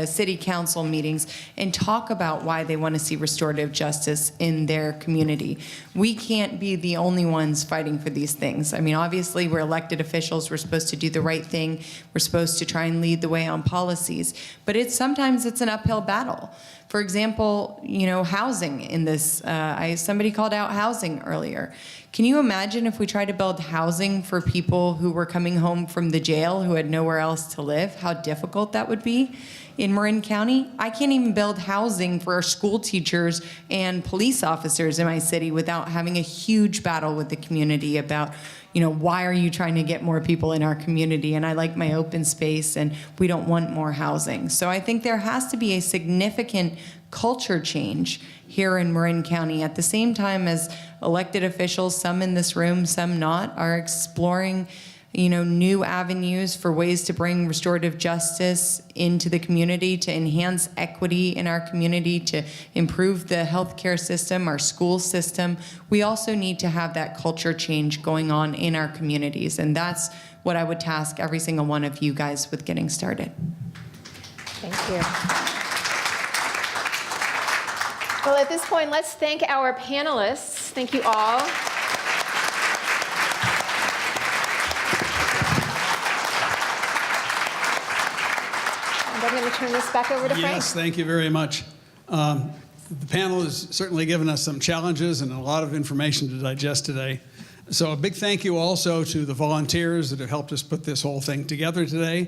city council meetings and talk about why they want to see restorative justice in their community. We can't be the only ones fighting for these things. I mean, obviously we're elected officials, we're supposed to do the right thing, we're supposed to try and lead the way on policies, but sometimes it's an uphill battle. For example, housing in this, somebody called out housing earlier. Can you imagine if we tried to build housing for people who were coming home from the jail who had nowhere else to live? How difficult that would be in Marin County? I can't even build housing for our school teachers and police officers in my city without having a huge battle with the community about, why are you trying to get more people in our community? And I like my open space, and we don't want more housing. So I think there has to be a significant culture change here in Marin County at the same time as elected officials, some in this room, some not, are exploring new avenues for ways to bring restorative justice into the community, to enhance equity in our community, to improve the healthcare system, our school system. We also need to have that culture change going on in our communities, and that's what I would task every single one of you guys with getting started. Thank you. Well, at this point, let's thank our panelists. Thank you all. And I'm going to turn this back over to Frank. Yes, thank you very much. The panel has certainly given us some challenges and a lot of information to digest today. So a big thank you also to the volunteers that have helped us put this whole thing together today.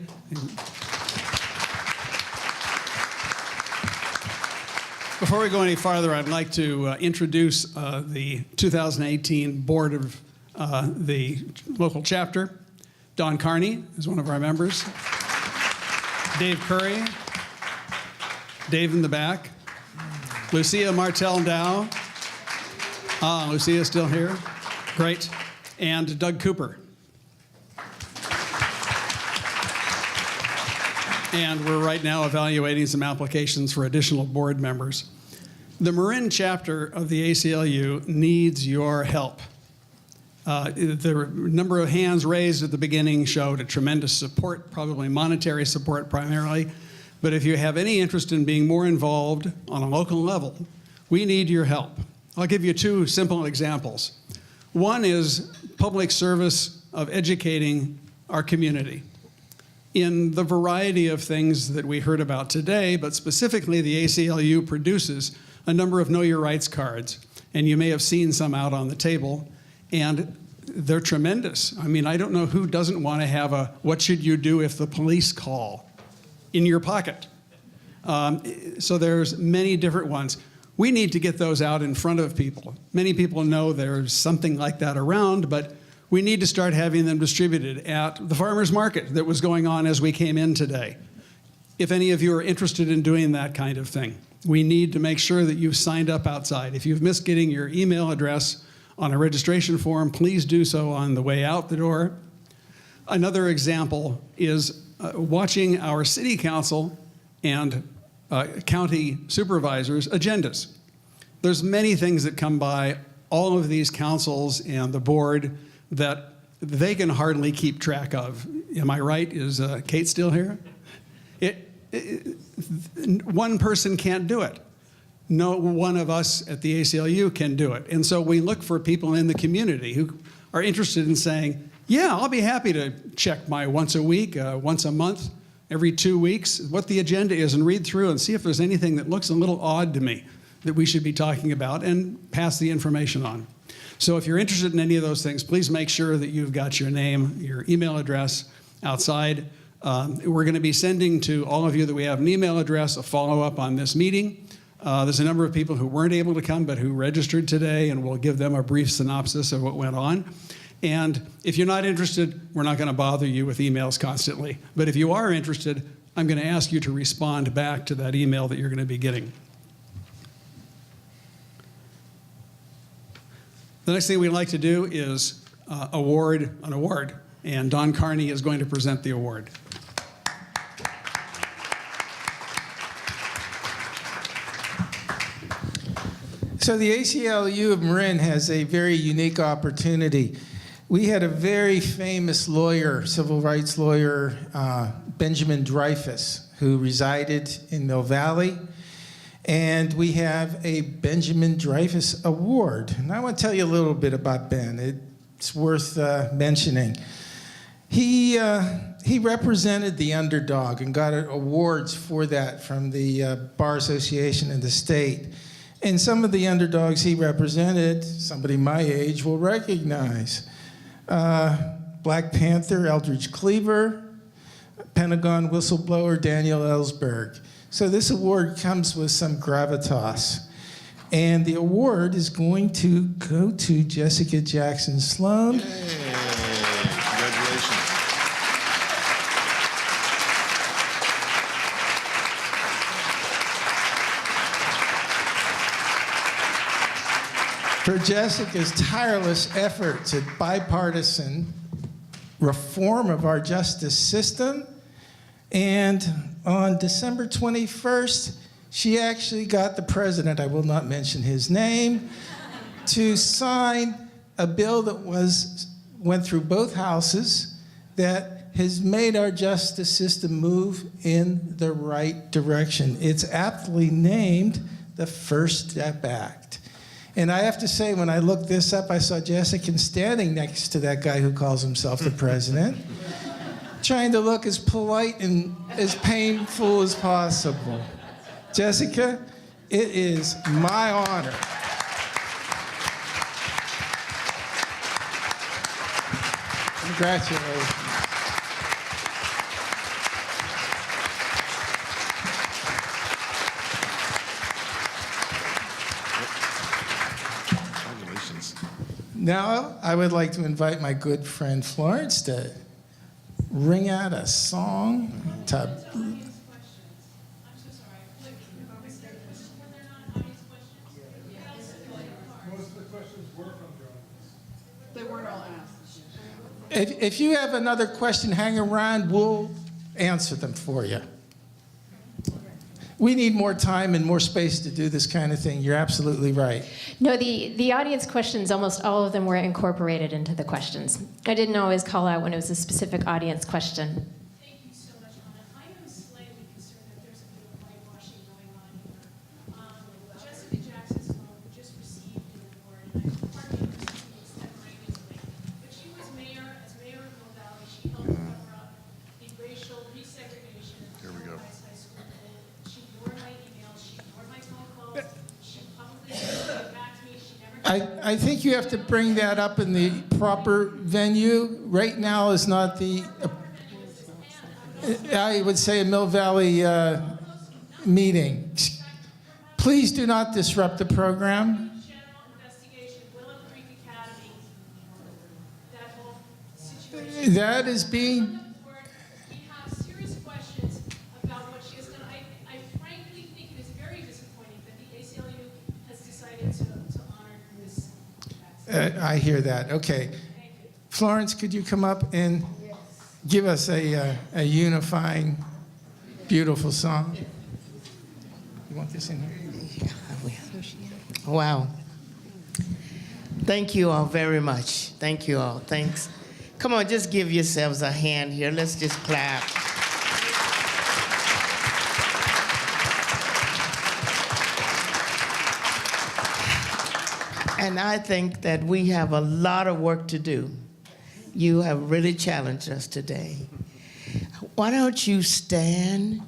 Before we go any farther, I'd like to introduce the 2018 board of the local chapter. Don Carney is one of our members. Dave Curry. Dave in the back. Lucia Martel-Dow. Lucia's still here. Great. And Doug Cooper. And we're right now evaluating some applications for additional board members. The Marin chapter of the ACLU needs your help. The number of hands raised at the beginning showed a tremendous support, probably monetary support primarily. But if you have any interest in being more involved on a local level, we need your help. I'll give you two simple examples. One is public service of educating our community in the variety of things that we heard about today, but specifically the ACLU produces a number of Know Your Rights cards, and you may have seen some out on the table, and they're tremendous. I mean, I don't know who doesn't want to have a "what should you do if the police call" in your pocket. So there's many different ones. We need to get those out in front of people. Many people know there's something like that around, but we need to start having them distributed at the farmers market that was going on as we came in today. If any of you are interested in doing that kind of thing, we need to make sure that you've signed up outside. If you've missed getting your email address on a registration form, please do so on the way out the door. Another example is watching our city council and county supervisors' agendas. There's many things that come by all of these councils and the board that they can hardly keep track of. Am I right? Is Kate still here? One person can't do it. No one of us at the ACLU can do it. And so we look for people in the community who are interested in saying, yeah, I'll be happy to check my once a week, once a month, every 2 weeks, what the agenda is and read through and see if there's anything that looks a little odd to me that we should be talking about and pass the information on. So if you're interested in any of those things, please make sure that you've got your name, your email address outside. We're going to be sending to all of you that we have an email address a follow-up on this meeting. There's a number of people who weren't able to come but who registered today, and we'll give them a brief synopsis of what went on. And if you're not interested, we're not going to bother you with emails constantly. But if you are interested, I'm going to ask you to respond back to that email that you're going to be getting. The next thing we'd like to do is award an award, and Don Carney is going to present the award. So the ACLU of Marin has a very unique opportunity. We had a very famous lawyer, civil rights lawyer, Benjamin Dreyfus, who resided in Mill Valley. And we have a Benjamin Dreyfus Award. And I want to tell you a little bit about Ben. It's worth mentioning. He represented the underdog and got awards for that from the Bar Association in the state. And some of the underdogs he represented, somebody my age will recognize. Black Panther, Eldridge Cleaver, Pentagon whistleblower, Daniel Ellsberg. So this award comes with some gravitas. And the award is going to go to Jessica Jackson Sloane. Congratulations. For Jessica's tireless efforts at bipartisan reform of our justice system. And on December 21st, she actually got the president, I will not mention his name, to sign a bill that went through both houses that has made our justice system move in the right direction. It's aptly named the First Step Act. And I have to say, when I looked this up, I saw Jessica standing next to that guy who calls himself the president, trying to look as polite and as painful as possible. Jessica, it is my honor. Congratulations. Congratulations. Now, I would like to invite my good friend Florence to ring out a song to... They weren't all asked. If you have another question, hang around, we'll answer them for you. We need more time and more space to do this kind of thing. You're absolutely right. No, the audience questions, almost all of them were incorporated into the questions. I didn't always call out when it was a specific audience question. Thank you so much, Anna. I am slightly concerned that there's a bit of whitewashing going on here. Jessica Jackson Sloane, who just received an award, and I hardly understand the extemporaneously, but she was mayor of Mill Valley. She helped cover up the racial resegregation Here we go. of High School. And she ignored my emails, she ignored my phone calls, she publicly said back to me, she never... I think you have to bring that up in the proper venue. Right now is not the, I would say, a Mill Valley meeting. Please do not disrupt the program. General investigation, Willow Creek Academy, that whole situation. That is being... We have serious questions about what she has done. I frankly think it is very disappointing that the ACLU has decided to honor this. I hear that. Okay. Florence, could you come up and give us a unifying, beautiful song? You want this in here? Wow. Thank you all very much. Thank you all. Thanks. Come on, just give yourselves a hand here. Let's just clap. And I think that we have a lot of work to do. You have really challenged us today. Why don't you stand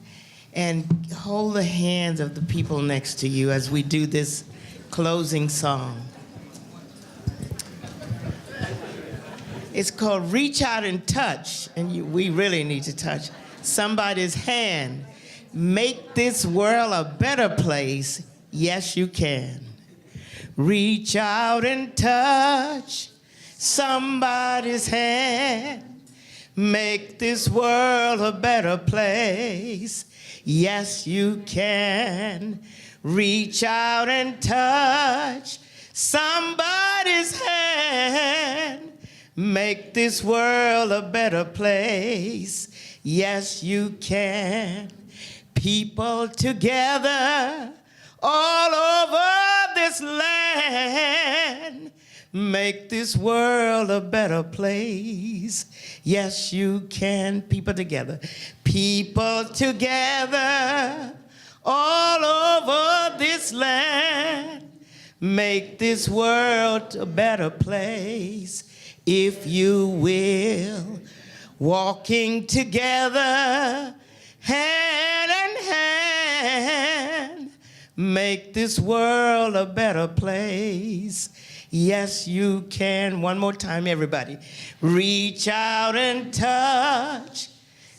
and hold the hands of the people next to you as we do this closing song. It's called Reach Out and Touch, and we really need to touch somebody's hand. Make this world a better place. Yes, you can. Reach out and touch somebody's hand. Make this world a better place. Yes, you can. Reach out and touch somebody's hand. Make this world a better place. Yes, you can. People together all over this land. Make this world a better place. Yes, you can. People together. People together all over this land. Make this world a better place. If you will, walking together, hand in hand, make this world a better place. Yes, you can. One more time, everybody. Reach out and touch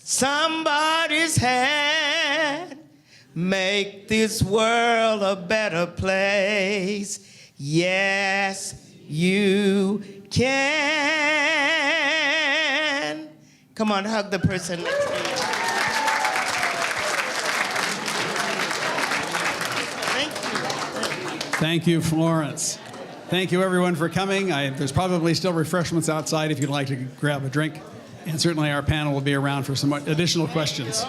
somebody's hand. Make this world a better place. Yes, you can. Come on, hug the person next to you. Thank you. Thank you, Florence. Thank you, everyone, for coming. There's probably still refreshments outside if you'd like to grab a drink. And certainly our panel will be around for some additional questions.